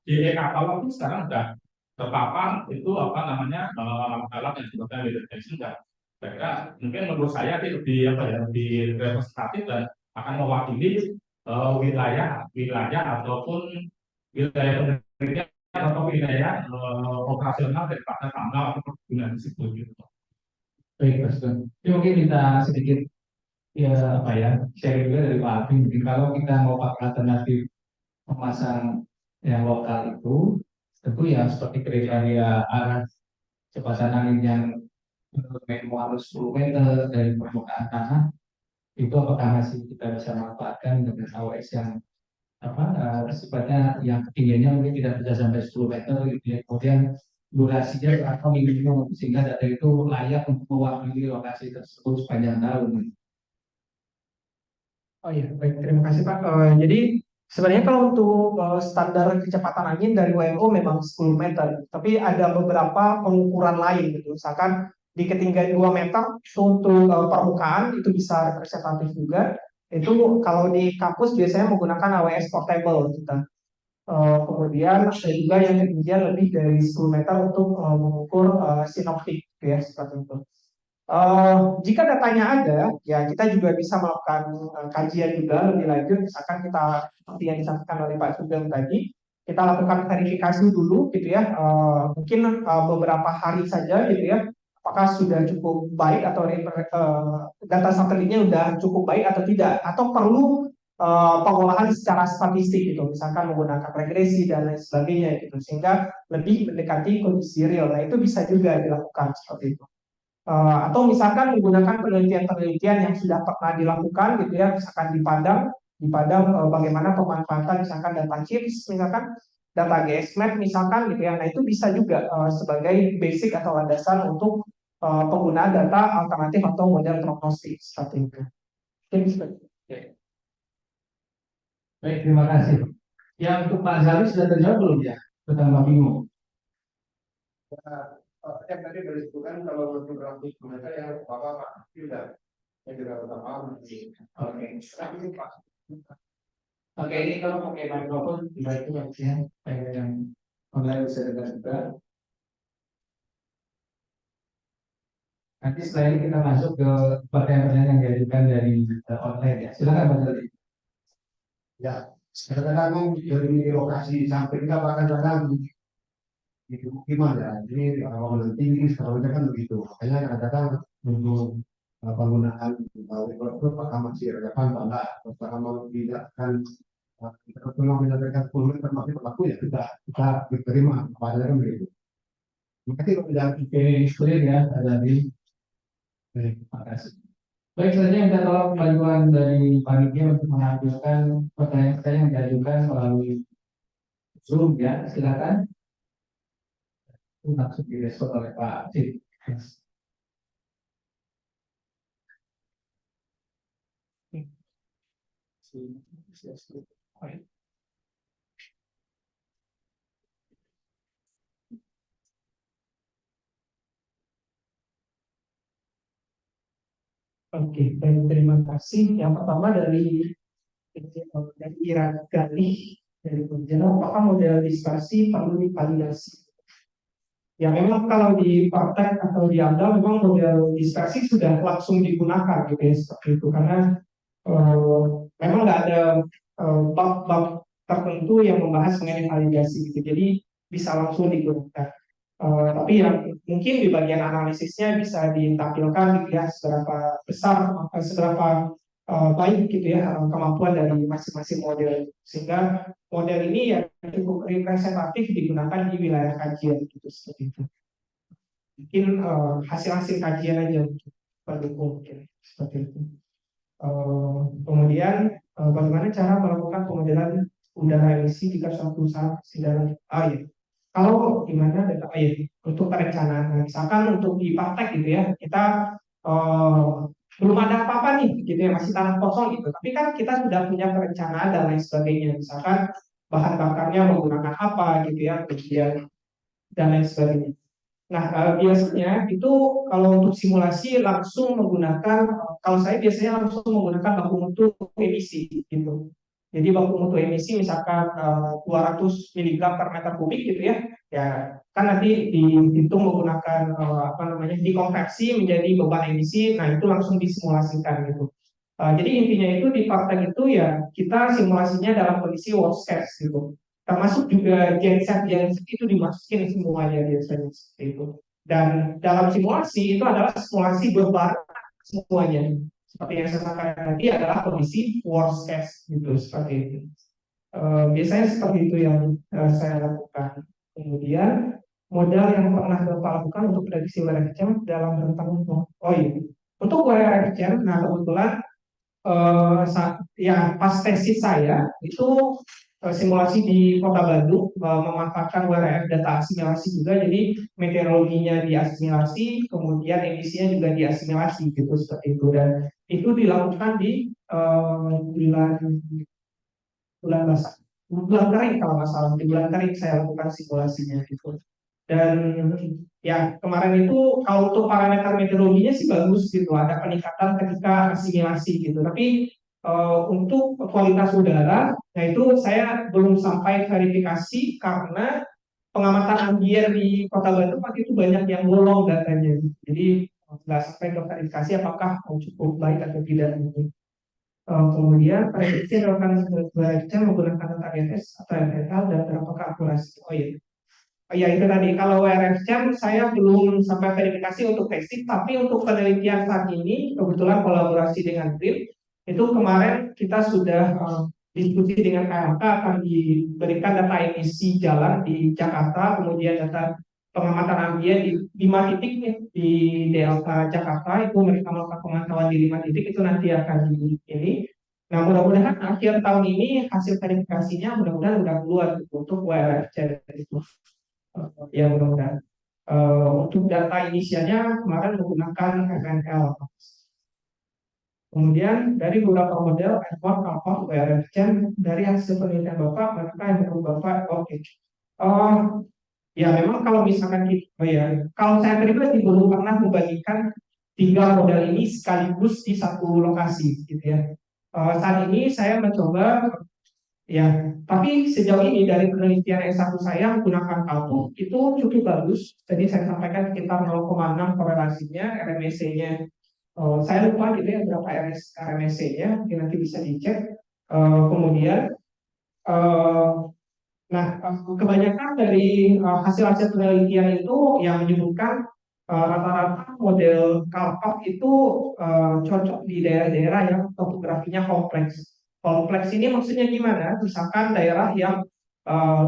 Di e-katalog sekarang sudah terpapar itu apa namanya alat yang disebutkan leader detection dan saya kira mungkin menurut saya itu lebih representatif dan akan mewakili wilayah ataupun wilayah penelitian atau wilayah operasional daripada tambang atau perkebunan tersebut gitu. Baik, Mas Gun. Ini mungkin kita sedikit ya apa ya sharing juga dari Pak Alvin. Mungkin kalau kita mau pakai alternatif memasang yang lokal itu, tentu ya seperti kriteria arah kecepatan angin yang menurut Menlo harus 10 meter dari permukaan tanah, itu apakah masih kita bisa manfaatkan dengan AWS yang apa sifatnya yang ketinggiannya mungkin tidak bisa sampai 10 meter gitu ya. Kemudian durasinya atau minimum sehingga data itu layak untuk mewakili lokasi tersebut sepanjang tahun. Oh iya, baik, terima kasih Pak. Jadi sebenarnya kalau untuk standar kecepatan angin dari WMO memang 10 meter, tapi ada beberapa pengukuran lain gitu. Misalkan di ketinggian 2 meter itu untuk permukaan itu bisa representatif juga. Itu kalau di kampus biasanya menggunakan AWS portable kita. Kemudian ada juga yang ketinggian lebih dari 10 meter untuk mengukur sinoptik gitu ya, seperti itu. Jika datanya ada, ya kita juga bisa melakukan kajian juga lebih lanjut. Misalkan kita seperti yang disampaikan oleh Pak Sugeng tadi, kita lakukan verifikasi dulu, gitu ya. Mungkin beberapa hari saja, gitu ya. Apakah sudah cukup baik atau data satelitnya sudah cukup baik atau tidak, atau perlu pengolahan secara statistik, gitu. Misalkan menggunakan regresi dan lain sebagainya, gitu. Sehingga lebih mendekati kondisi real. Nah, itu bisa juga dilakukan seperti itu. Atau misalkan menggunakan penelitian-penelitian yang sudah pernah dilakukan gitu ya, misalkan di Padang bagaimana pemanfaatan misalkan data chips, misalkan data GSMAP misalkan gitu ya. Nah, itu bisa juga sebagai basic atau landasan untuk penggunaan data alternatif atau model prognostik seperti itu. Baik, terima kasih. Yang untuk Pak Zali sudah terjawab belum ya tentang Pak Bingung? Yang tadi disebutkan kalau geografis mereka yang Bapak sudah yang tidak paham. Oke, Oke, ini kalau pakai mikrofon itu ya, yang online bisa dengar juga. Nanti setelah ini kita masuk ke pertanyaan-pertanyaan yang diajukan dari online ya. Silakan Pak Zali. Ya, kadang-kadang dari lokasi sampai kita kadang-kadang itu gimana ya? Jadi bangunan tinggi sekarang kan begitu. Makanya kadang-kadang untuk penggunaan itu apakah masih relevan atau enggak? Apakah mau tidak kan kita ketemu menyampaikan 10 menit masih berlaku ya kita diterima pada kan begitu. Makasih Pak Bidang. Oke, clear ya, Pak Zali. Baik, terima kasih. Baik, selanjutnya minta tolong bantuan dari panitia untuk mengajukan pertanyaan-pertanyaan yang diajukan melalui Zoom ya. Silakan. Itu langsung direspon oleh Pak Cip. Oke, baik, terima kasih. Yang pertama dari Ira Galih dari Kementerian, apakah model dispersi perlu divalidasi? Ya memang kalau di praktek atau di AMDAL memang model dispersi sudah langsung digunakan gitu ya, seperti itu karena memang nggak ada bab-bab tertentu yang membahas mengenai validasi gitu, jadi bisa langsung digunakan. Tapi yang mungkin di bagian analisisnya bisa ditampilkan gitu ya, seberapa besar, seberapa baik gitu ya kemampuan dari masing-masing model, sehingga model ini ya cukup representatif digunakan di wilayah kajian gitu seperti itu. Mungkin hasil-hasil kajian aja pendukung mungkin seperti itu. Kemudian bagaimana cara melakukan pemodelan udara emisi jika suatu saat sedang ya. Kalau gimana data ya untuk perencanaan, nah, misalkan untuk di praktek gitu ya, kita eh, belum ada apa-apa nih gitu ya, masih tanah kosong gitu. Tapi kan kita sudah punya perencanaan dan lain sebagainya. Misalkan bahan bakarnya menggunakan apa gitu ya, kemudian dan lain sebagainya. Nah, biasanya itu kalau untuk simulasi langsung menggunakan, kalau saya biasanya langsung menggunakan baku mutu emisi gitu. Jadi baku mutu emisi misalkan 200 miligram per meter kubik gitu ya, ya kan nanti dihitung menggunakan apa namanya, dikonversi menjadi beban emisi, nah itu langsung disimulasikan gitu. Jadi intinya itu di praktek itu ya kita simulasinya dalam kondisi worst case gitu. Termasuk juga genset itu dimasukin semuanya biasanya seperti itu. Dan dalam simulasi itu adalah simulasi berbarengan semuanya. Seperti yang saya sampaikan tadi adalah kondisi worst case gitu seperti itu. Biasanya seperti itu yang saya lakukan. Kemudian modal yang pernah Bapak lakukan untuk prediksi WRF dalam rentang waktu. Oh iya, untuk WRF, nah kebetulan yang pas tesis saya itu simulasi di Kota Bandung, memanfaatkan WRF data asimilasi juga, jadi meteorologinya diasimilasi, kemudian emisinya juga diasimilasi gitu seperti itu, dan itu dilakukan di bulan bulan basah, bulan kering kalau nggak salah, di bulan kering saya lakukan simulasinya gitu. Dan ya kemarin itu kalau untuk parameter meteorologinya sih bagus gitu, ada peningkatan ketika asimilasi gitu. Tapi untuk kualitas udara, nah itu saya belum sampai verifikasi karena pengamatan ambien di Kota Bandung waktu itu banyak yang bolong datanya. Jadi nggak sampai ke verifikasi apakah cukup baik atau tidak gitu. Kemudian prediksi dilakukan baca menggunakan data GNS atau MPL dan berapakah akurasi. Oh iya. Ya itu tadi, kalau WRF-Jam saya belum sampai verifikasi untuk testing, tapi untuk penelitian saat ini kebetulan kolaborasi dengan BRIN, itu kemarin kita sudah diskusi dengan KLK akan diberikan data emisi jalan di Jakarta, kemudian data pengamatan ambien di 5 titik nih, di Delta Jakarta, itu mereka melakukan pemantauan di 5 titik, itu nanti akan di ini. Nah mudah-mudahan akhir tahun ini hasil verifikasinya mudah-mudahan sudah keluar untuk WRF-Jam itu. Ya mudah-mudahan. Untuk data inisialnya kemarin menggunakan FNL. Kemudian dari beberapa model Edward Alpha WRF dari hasil penelitian Bapak, manakah yang menurut Bapak oke? Ya memang kalau misalkan kita, ya kalau saya pribadi belum pernah membagikan 3 model ini sekaligus di satu lokasi, gitu ya. Saat ini saya mencoba. Ya, tapi sejauh ini dari penelitian S1 saya menggunakan kalkul itu cukup bagus. Jadi saya sampaikan sekitar 0,6 korelasinya, RMSE-nya. Saya lupa gitu ya berapa RMSE-nya, mungkin nanti bisa dicek. Kemudian, nah kebanyakan dari hasil-hasil penelitian itu yang menyebutkan rata-rata model Kalpap itu cocok di daerah-daerah yang topografinya kompleks. Kompleks ini maksudnya gimana? Misalkan daerah yang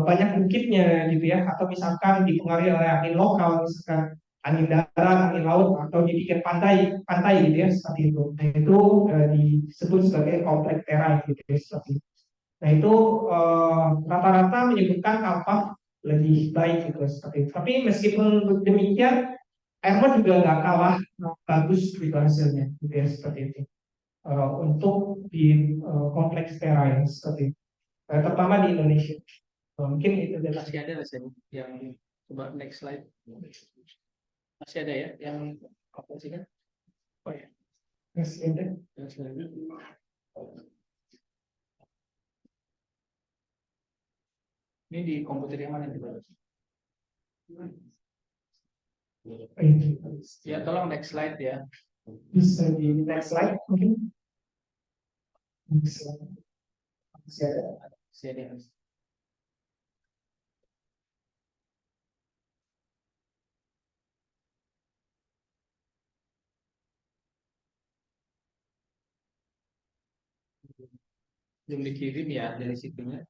banyak bukitnya gitu ya, atau misalkan dipengaruhi oleh angin lokal, misalkan angin darat, angin laut, atau di pinggir pantai, pantai gitu ya, seperti itu. Nah itu disebut sebagai kompleks terrain gitu ya, seperti itu. Nah itu rata-rata menyebutkan apa lebih baik gitu seperti itu. Tapi meskipun demikian, Airport juga nggak kalah bagus gitu hasilnya, gitu ya seperti itu. Untuk di kompleks terrain seperti itu, terutama di Indonesia. Mungkin itu adalah Masih ada rasanya yang coba next slide. Masih ada ya yang komposisinya? oh ya, masih ada. Yang selanjutnya. Ini di komputer yang mana nih? Ya, tolong next slide ya. Bisa di next slide mungkin. Masih ada. Masih ada. Belum dikirim ya dari situnya.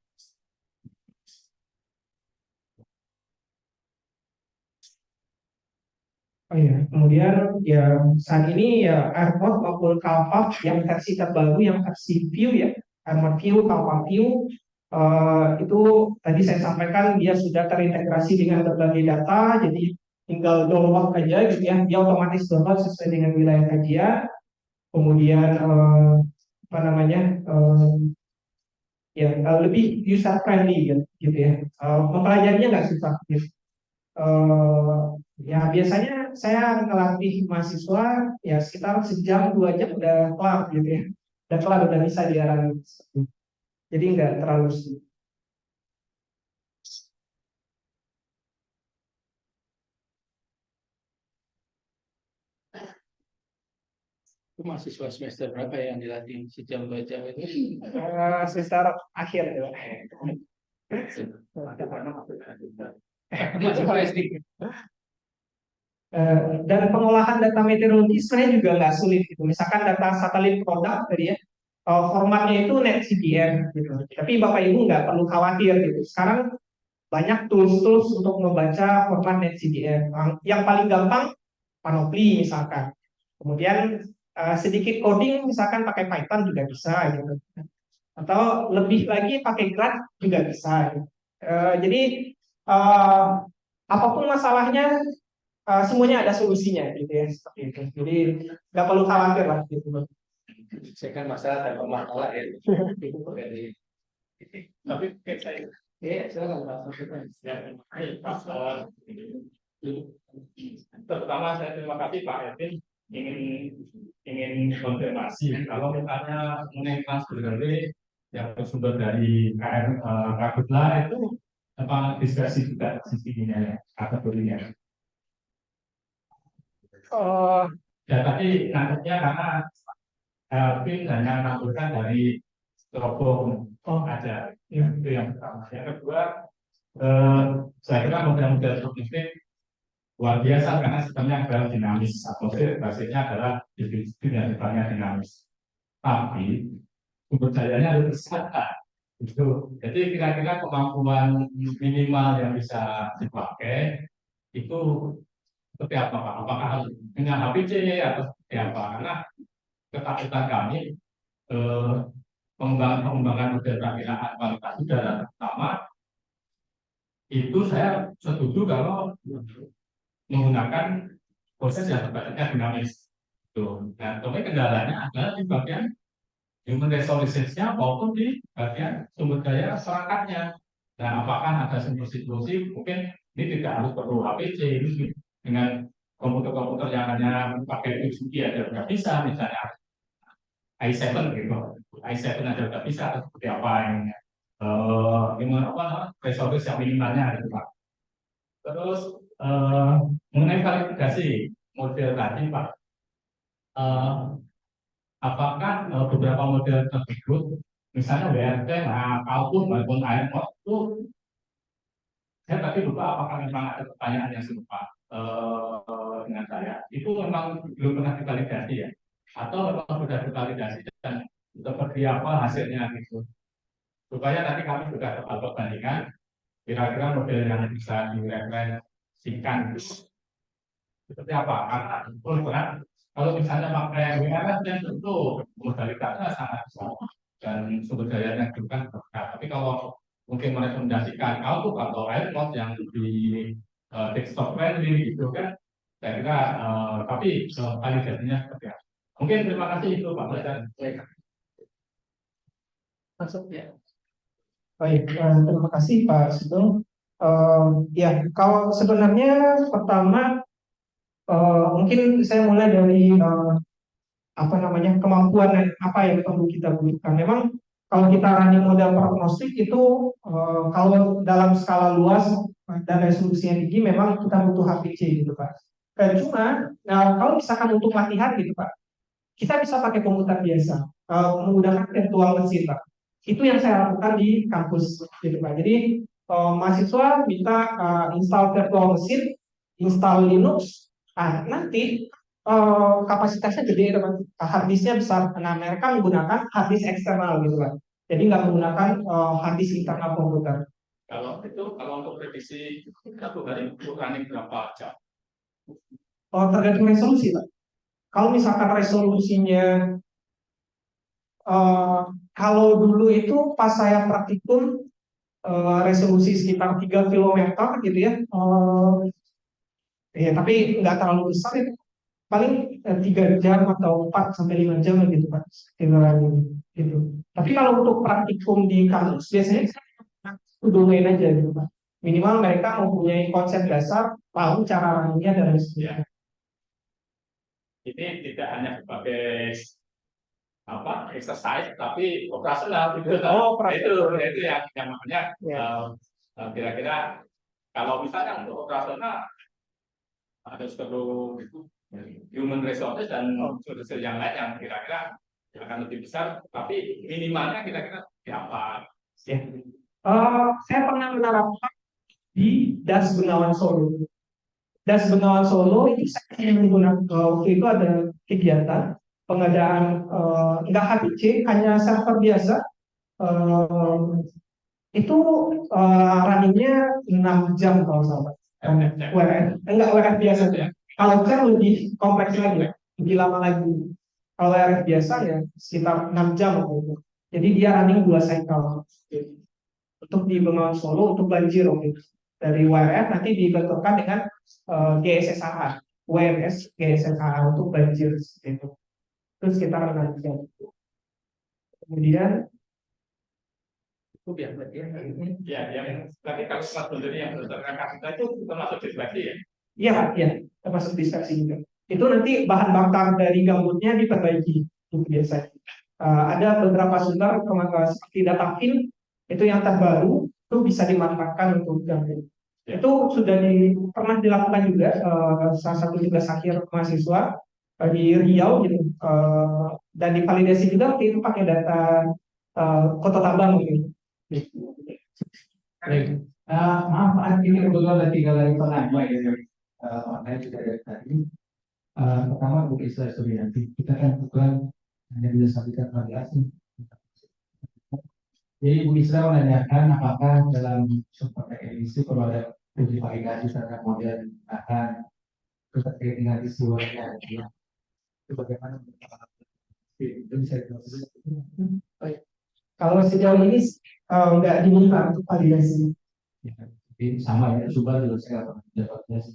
Oh iya, kemudian ya saat ini ya AirPod maupun Calpav yang versi terbaru, yang versi View ya, AirPod View, Calpav View, itu tadi saya sampaikan dia sudah terintegrasi dengan berbagai data, jadi tinggal download aja gitu ya, dia otomatis download sesuai dengan wilayah kajian, kemudian apa namanya, ya lebih user friendly gitu ya. Mempelajarinya nggak susah gitu. Eh, ya biasanya saya ngelatih mahasiswa ya sekitar sejam 2 jam udah kelar gitu ya, udah kelar, udah bisa diarahin, jadi nggak terlalu sulit. Itu mahasiswa semester berapa yang dilatih sejam 2 jam itu? Semester akhir ya. Mahasiswa SD. Dan pengolahan data meteorologi sebenarnya juga nggak sulit gitu. Misalkan data satelit produk tadi ya, formatnya itu NetCDM gitu. Tapi Bapak Ibu nggak perlu khawatir gitu. Sekarang banyak tools-tools untuk membaca format NetCDM. Yang paling gampang Panoply misalkan. Kemudian sedikit coding misalkan pakai Python juga bisa gitu. Atau lebih lagi pakai Graph juga bisa gitu. Jadi eh, apapun masalahnya semuanya ada solusinya gitu ya, seperti itu. Jadi nggak perlu khawatir lah gitu. Saya kan masalah tanpa masalah ya. Jadi, tapi kayak saya, ya silakan Pak. Ya, Pak, terutama saya terima kasih Pak Edwin ingin ingin konfirmasi kalau misalnya mengenai transfer yang bersumber dari Karhutla itu apa diskresi juga sisinya ya kategorinya. Oh, Ya tadi nantinya karena Elvin hanya menampilkan dari teropong aja, itu yang pertama. Yang kedua, saya kira model-model statistik luar biasa karena sistemnya adalah dinamis, atmosfer basisnya adalah distribusi yang sifatnya dinamis. Tapi sumber dayanya harus besar. Itu. Jadi kira-kira kemampuan minimal yang bisa dipakai itu seperti apa Pak? Apakah harus dengan HPC atau seperti apa? Karena ketakutan kami eh, pengembangan model perakiraan kualitas udara pertama itu saya setuju kalau menggunakan proses yang sifatnya dinamis. Tuh. Nah, tapi kendalanya adalah di bagian human resources-nya maupun di bagian sumber daya perangkatnya. Nah, apakah ada solusi-solusi mungkin ini tidak harus perlu HPC ini dengan komputer-komputer yang hanya pakai UGP aja nggak bisa, misalnya i7 gitu, i7 aja nggak bisa, atau seperti apa ini? Gimana apa resources yang minimalnya gitu Pak. Terus mengenai kualifikasi model tadi Pak, eh, apakah beberapa model tersebut, misalnya WRT, nah, kalaupun maupun AirPod itu, saya tadi lupa apakah memang ada pertanyaan yang serupa dengan saya. Itu memang belum pernah divalidasi ya? Atau memang sudah divalidasi dan seperti apa hasilnya gitu? Supaya nanti kami juga dapat perbandingan, kira-kira model yang bisa direferensikan seperti apa? Karena kalau misalnya pakai WRS dan tentu modalitasnya sangat besar dan sumber dayanya juga kan berkat. Tapi kalau mungkin merekomendasikan Outlook atau AirPod yang di desktop friendly gitu kan, saya kira tapi validasinya seperti apa? Mungkin terima kasih itu Pak Belajar. masuk ya. Baik, terima kasih Pak Sugeng. Ya, kalau sebenarnya pertama mungkin saya mulai dari apa namanya, kemampuan dan apa yang perlu kita butuhkan. Memang kalau kita running model prognostik itu kalau dalam skala luas dan resolusi yang tinggi memang kita butuh HPC gitu Pak. Cuma kalau misalkan untuk latihan gitu Pak, kita bisa pakai komputer biasa, menggunakan virtual machine Pak. Itu yang saya lakukan di kampus gitu Pak. Jadi mahasiswa minta install virtual machine, install Linux, nanti kapasitasnya gede teman, hard disknya besar. Nah mereka menggunakan hard disk eksternal gitu Pak. Jadi nggak menggunakan hard disk internal komputer. Kalau itu, kalau untuk prediksi satu hari untuk running berapa jam? Oh, tergantung resolusi, Pak. Kalau misalkan resolusinya, eh, kalau dulu itu pas saya praktikum, resolusi sekitar 3 kilometer gitu ya. Ya, tapi nggak terlalu besar itu. Paling 3 jam atau 4 sampai 5 jam gitu, Pak. Sekitaran gitu. Tapi kalau untuk praktikum di kampus, biasanya saya domain aja gitu, Pak. Minimal mereka mempunyai konsep dasar, tahu cara running-nya dan lain Ya, sebagainya. ini tidak hanya sebagai apa exercise tapi operasional gitu. Oh, Nah, itu operasional. itu yang makanya Ya. kira-kira kalau misalnya untuk operasional ada perlu human resources dan sumber yang lain yang kira-kira akan lebih besar, tapi minimalnya kira-kira siapa? Ya. Saya pernah menerapkan di Das Bengawan Solo. Das Bengawan Solo itu saya menggunakan waktu itu ada kegiatan pengadaan enggak HPC, hanya server biasa. Eh, itu runningnya 6 jam kalau salah. WRF, enggak WRF biasa ya. Kalau kan lebih kompleks lagi, lebih lama lagi. Kalau WRF biasa ya sekitar 6 jam waktu itu. Jadi dia running 2 cycle. Untuk di Bengawan Solo untuk banjir waktu itu. Dari WRF nanti dibentukkan dengan GSSAH, WMS GSSAH untuk banjir itu. Terus sekitar 6 jam. Kemudian itu biar Ya, yang tapi kalau smart boundary yang berdasarkan kapasitas itu termasuk diskresi ya? Iya, iya, termasuk dispersi juga. Itu nanti bahan bakar dari gambutnya diperbaiki, itu biasanya. Ada beberapa sumber seperti Datafin itu yang terbaru itu bisa dimanfaatkan untuk gambut. Ya. Itu sudah pernah dilakukan juga salah satu tugas akhir mahasiswa di Riau gitu, dan divalidasi juga waktu itu pakai data Kota Tabang gitu. Baik. Maaf, ini kebetulan ada 3 lagi penanya ya dari online juga dari tadi. Pertama Bu Isra Suryati, kita kan kebetulan hanya bisa sampaikan variasi. Jadi Bu Isra menanyakan apakah dalam sumber emisi kalau ada uji validasi terhadap model yang digunakan terkait dengan istiwanya, itu bagaimana? Itu bisa dijelaskan. Kalau sejauh ini nggak diminta untuk validasi. Ya, jadi sama ya, coba juga saya pernah dapatnya sih.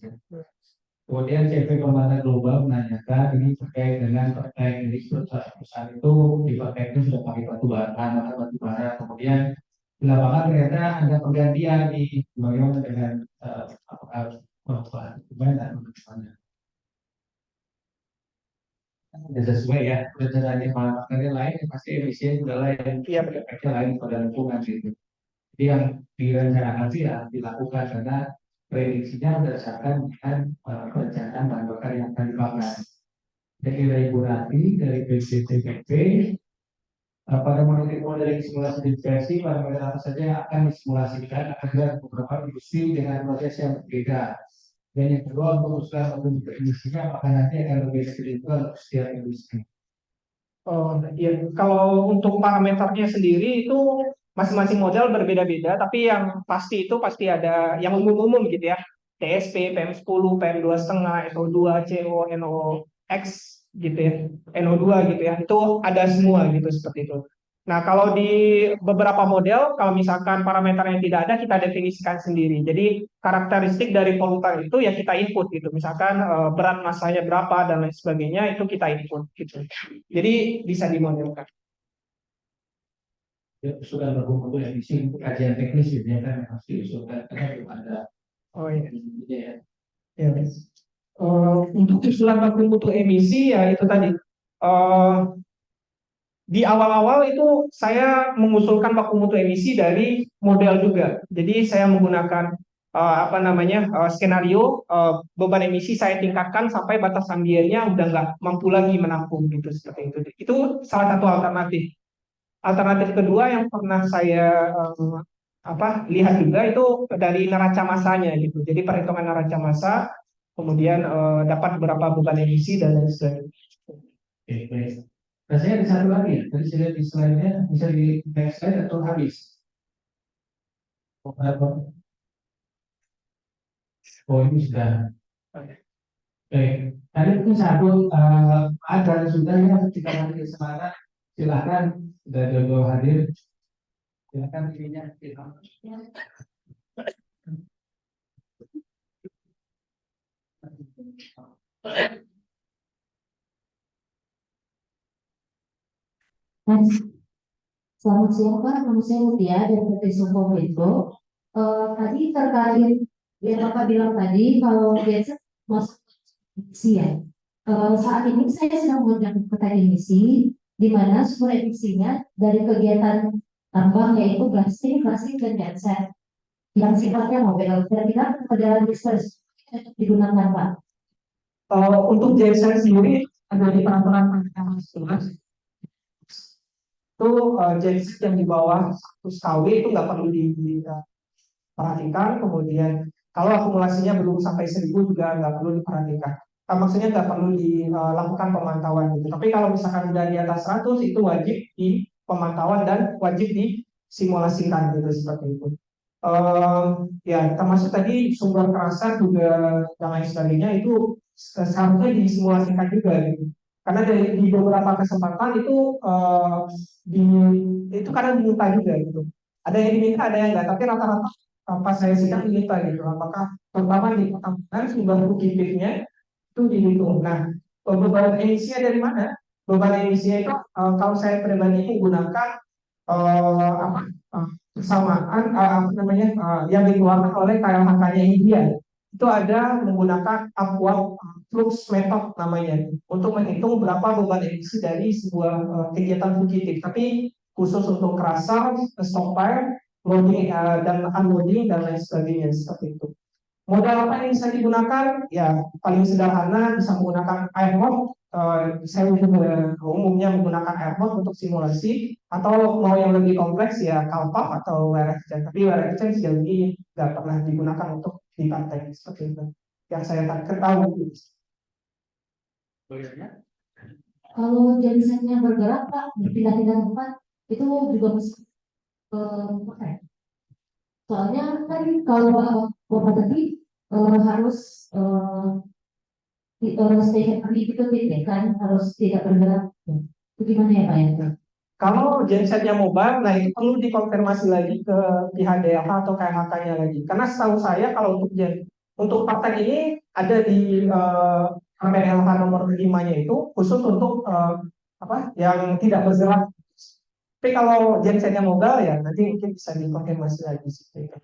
Kemudian CV Komando Global menanyakan ini terkait dengan terkait dari perusahaan itu di itu sudah pakai batu bara, atau batu bara. Kemudian di lapangan ternyata ada pergantian di bagaimana dengan apakah perubahan dokumen atau bagaimana? Sudah sesuai ya, sudah ada material lain yang pasti emisinya juga lain, Iya, efeknya lain pada lingkungan gitu. Jadi yang direncanakan sih ya dilakukan karena prediksinya berdasarkan dengan perencanaan bahan bakar yang akan dipakai. Jadi dari Ibu Rati, dari BCTPP, pada modeling simulasi dispersi, parameter apa saja yang akan disimulasikan agar beberapa industri dengan proses yang berbeda. Dan yang kedua, untuk usulan untuk industrinya, apakah nanti akan berbeda juga untuk setiap industri. Oh, iya. Kalau untuk parameternya sendiri itu masing-masing model berbeda-beda, tapi yang pasti itu pasti ada yang umum-umum gitu ya. TSP, PM10, PM2,5, SO2, CO, NOx gitu ya. NO2 gitu ya. Itu ada semua gitu seperti itu. Nah, kalau di beberapa model, kalau misalkan parameter yang tidak ada, kita definisikan sendiri. Jadi, karakteristik dari polutan itu ya kita input gitu. Misalkan berat masanya berapa dan lain sebagainya, itu kita input gitu. Jadi bisa dimodelkan. Ya, sudah berhubung emisi kajian teknis gitu ya kan harus diusulkan karena belum ada. Oh iya. Ya. Ya, Mas. Untuk usulan baku mutu emisi ya itu tadi. Di awal-awal itu saya mengusulkan baku mutu emisi dari model juga. Jadi saya menggunakan skenario beban emisi saya tingkatkan sampai batas ambiennya udah nggak mampu lagi menampung gitu seperti itu. Itu salah satu alternatif. Alternatif kedua yang pernah saya lihat juga itu dari neraca masanya gitu. Jadi perhitungan neraca massa, kemudian dapat berapa beban emisi dan lain sebagainya. Oke, baik. Rasanya ada satu lagi ya, tadi saya lihat di slide-nya bisa di next slide atau habis. Oh, ini sudah. Baik, tadi mungkin satu ada sudah ya kita nanti kesempatan silakan sudah dua hadir silakan ininya. Mas, selamat siang Pak, nama saya Mutia dari PT Sukominfo. Tadi terkait yang Bapak bilang tadi kalau biasa masuk emisi ya. Saat ini saya sedang mengerjakan peta emisi, di mana sumber emisinya dari kegiatan tambang yaitu plastik dan genset yang sifatnya mobile. Kira-kira perjalanan bisnis digunakan Pak. Untuk genset sendiri ada di peraturan Perundang-Undangan 11 itu genset yang di bawah 100 kW itu nggak perlu diperhatikan. Kemudian kalau akumulasinya belum sampai 1000 juga nggak perlu diperhatikan. Maksudnya nggak perlu dilakukan pemantauan gitu. Tapi kalau misalkan udah di atas 100 itu wajib di pemantauan dan wajib disimulasikan gitu seperti itu. Ya termasuk tadi sumber kerasan juga dan lain sebagainya itu seharusnya disimulasikan juga gitu. Karena di beberapa kesempatan itu di itu kadang diminta juga gitu. Ada yang diminta, ada yang enggak, tapi rata-rata pas saya sidang diminta gitu. Apakah terutama di pertambangan sumber bukitnya itu dihitung. Nah, beban emisinya dari mana? Beban emisinya itu kalau saya pribadi menggunakan apa persamaan apa namanya yang dikeluarkan oleh KLHK-nya India itu ada menggunakan upward flux method namanya untuk menghitung berapa beban emisi dari sebuah kegiatan fugitif. Tapi khusus untuk crusher, stopper, loading dan unloading dan lain sebagainya seperti itu. Modal apa yang bisa digunakan? Ya paling sederhana bisa menggunakan airlock. Saya umumnya menggunakan airlock untuk simulasi atau mau yang lebih kompleks ya Calpap atau WRFChan. Tapi WRFChan sejauh ini nggak pernah digunakan untuk di praktek seperti itu. Yang saya tak ketahui. Kalau gensetnya bergerak Pak, berpindah-pindah tempat, itu juga masuk ke pakai. Soalnya kan kalau Bapak tadi harus stay happy itu ya kan, harus tidak bergerak. Itu gimana ya Pak ya? Kalau gensetnya mobile, nah itu perlu dikonfirmasi lagi ke pihak DLH atau KLHK-nya lagi. Karena setahu saya kalau untuk praktek ini ada di PLH nomor 5-nya itu khusus untuk apa yang tidak bergerak. Tapi kalau gensetnya mobile ya nanti mungkin bisa dikonfirmasi lagi seperti itu.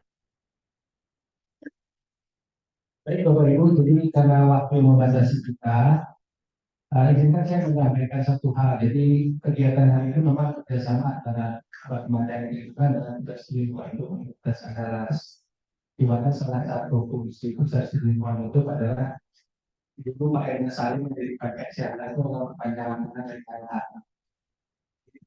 Baik Bapak Ibu, jadi karena waktu membatasi kita, izinkan saya menyampaikan satu hal. Jadi kegiatan hari ini memang kerjasama antara Kementerian Lingkungan dan Tugas Lingkungan itu Universitas Andalas, di mana salah satu fungsi Tugas Lingkungan itu adalah itu Pak Ernest Salim menjadi pakai siaran itu perpanjangan dari KLH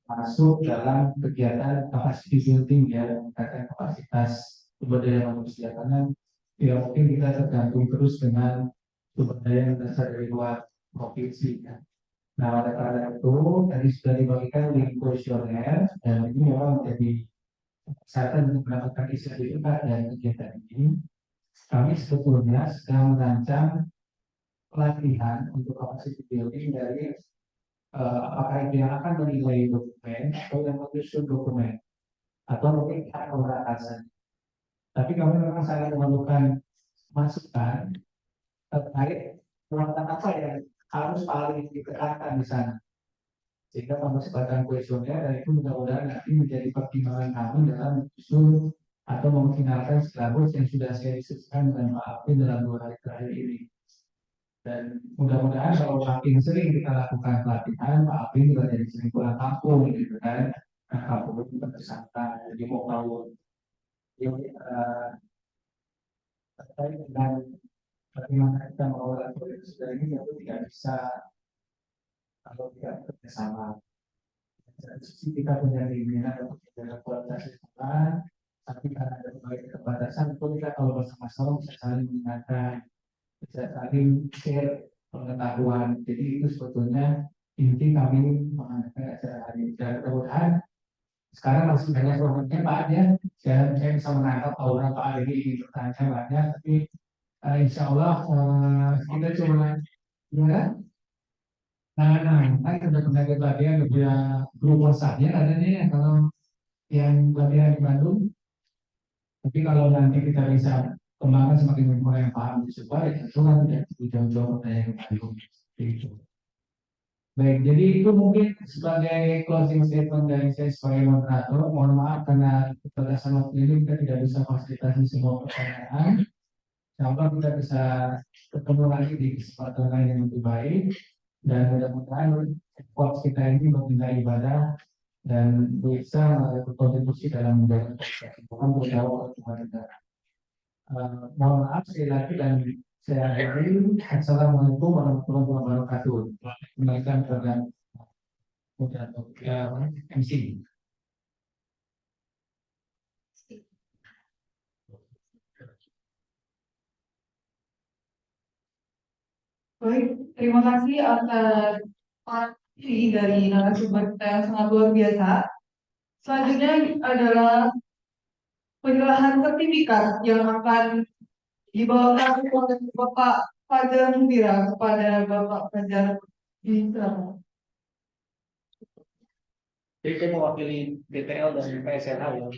masuk dalam kegiatan capacity building ya, meningkatkan kapasitas sumber daya manusia karena ya mungkin kita tergantung terus dengan sumber daya yang berasal dari luar provinsi ya. Nah, oleh karena itu tadi sudah dibagikan link kuesioner dan ini memang menjadi kesehatan untuk mendapatkan sertifikat dan kegiatan ini. Kami sebetulnya sedang merancang pelatihan untuk capacity building dari apakah itu yang akan menilai dokumen atau yang menyusun dokumen atau mungkin kita pemberatasan. Tapi kami memang sangat memerlukan masukan terkait muatan apa yang harus paling dikerahkan di sana. Sehingga kami sebarkan kuesioner dan itu mudah-mudahan nanti menjadi pertimbangan kami dalam menyusun atau memfinalkan silabus yang sudah saya diskusikan dengan Pak Alvin dalam 2 hari terakhir ini. Dan mudah-mudahan kalau makin sering kita lakukan pelatihan, Pak Alvin juga jadi sering pulang kampung gitu kan. Nah, kampung juga tersangka, jadi mau tahu. Jadi terkait dengan bagaimana kita mengelola proyek sudah ini tentu tidak bisa kalau tidak bekerjasama. Sisi kita punya keinginan untuk menjaga kualitas lingkungan, tapi karena ada berbagai keterbatasan, itu kita kalau bersama-sama bisa saling mengingatkan, bisa saling share pengetahuan. Jadi itu sebetulnya inti kami mengadakan acara hari ini. Dan mudah-mudahan sekarang masih banyak problemnya Pak ya. Saya bisa menangkap aura Pak Ari ini bertanya banyak, tapi insya Allah kita cuma ya. Kan udah tenaga pelatihan udah berupa saja adanya ya kalau yang pelatihan di Bandung. Tapi kalau nanti kita bisa kembangkan semakin banyak orang yang paham di Sumbar, ya itu kan tidak jauh-jauh dari yang Bandung. Gitu. Baik, jadi itu mungkin sebagai closing statement dari saya sebagai moderator. Mohon maaf karena keterbatasan waktu ini kita tidak bisa fasilitasi semua pertanyaan. Insya kita bisa ketemu lagi di kesempatan lain yang lebih baik dan mudah-mudahan effort kita ini membina ibadah dan bisa berkontribusi dalam menjaga kesehatan bersama pertumbuhan negara. Mohon maaf sekali lagi dan saya akhiri. Assalamualaikum warahmatullahi wabarakatuh. Kembalikan kepada MC. Baik, terima kasih atas partisi dari narasumber kita yang sangat luar biasa. Selanjutnya adalah penyerahan sertifikat yang akan dibawakan oleh Bapak Fajar Mubira kepada Bapak Fajar Mubira. Jadi saya mewakili BTL dan PSLH ya.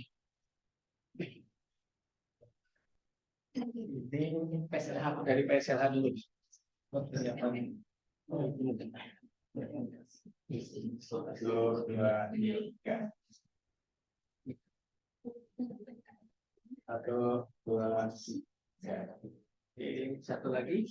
Ini PSLH dari PSLH dulu. Satu, dua, satu lagi.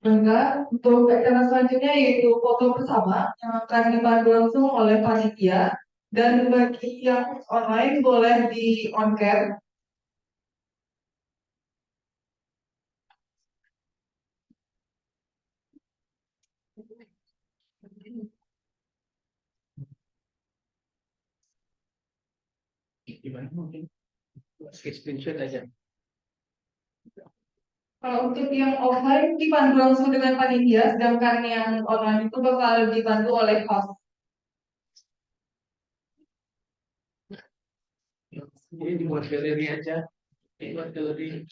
Enggak, untuk acara selanjutnya yaitu foto bersama yang akan dipandu langsung oleh panitia dan bagi yang online boleh di on cam. Gimana mungkin? Screenshot aja. Kalau untuk yang offline dipandu langsung dengan panitia, sedangkan yang online itu bakal dibantu oleh host. Ini dibuat galeri aja. Dibuat galeri.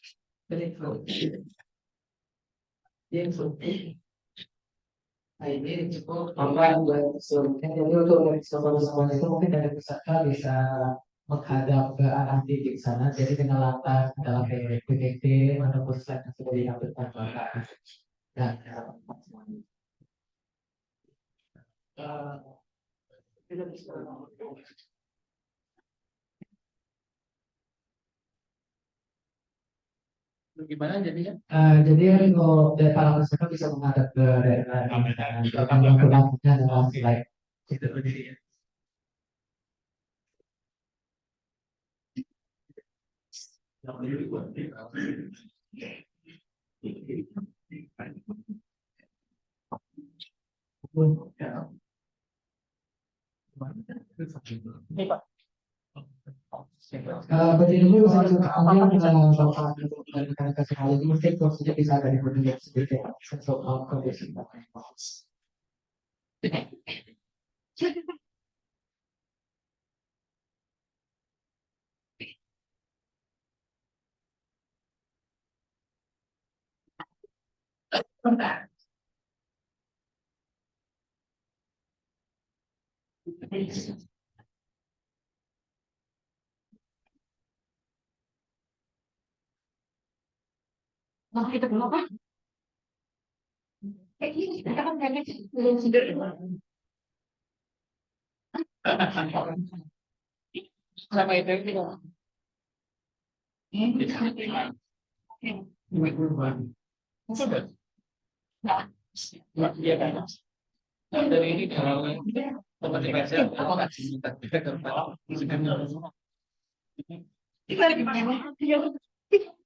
Ini cukup online dan sebelumnya jadi untuk bersama-sama itu mungkin dari peserta bisa menghadap ke arah titik sana jadi dengan latar dalam PPT ataupun slide yang sudah ditampilkan Bapak. Dan Gimana jadinya? jadi untuk dari para peserta bisa menghadap ke daerah akan melakukannya dalam slide. Itu berdiri. Ini Pak. Berarti dulu saya ambil Bapak dari rekan-rekan sekali ini mungkin kursinya bisa dari berdiri sedikit soal kondisi. Nah, kita belum apa? Ini kita kan kayaknya belum sederhana. Sama itu juga. Sudah. Iya kan. Dari ini kalau tempat baca apa nggak sih kita Kita di mana?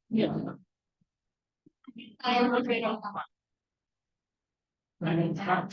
Iya. Sebentar,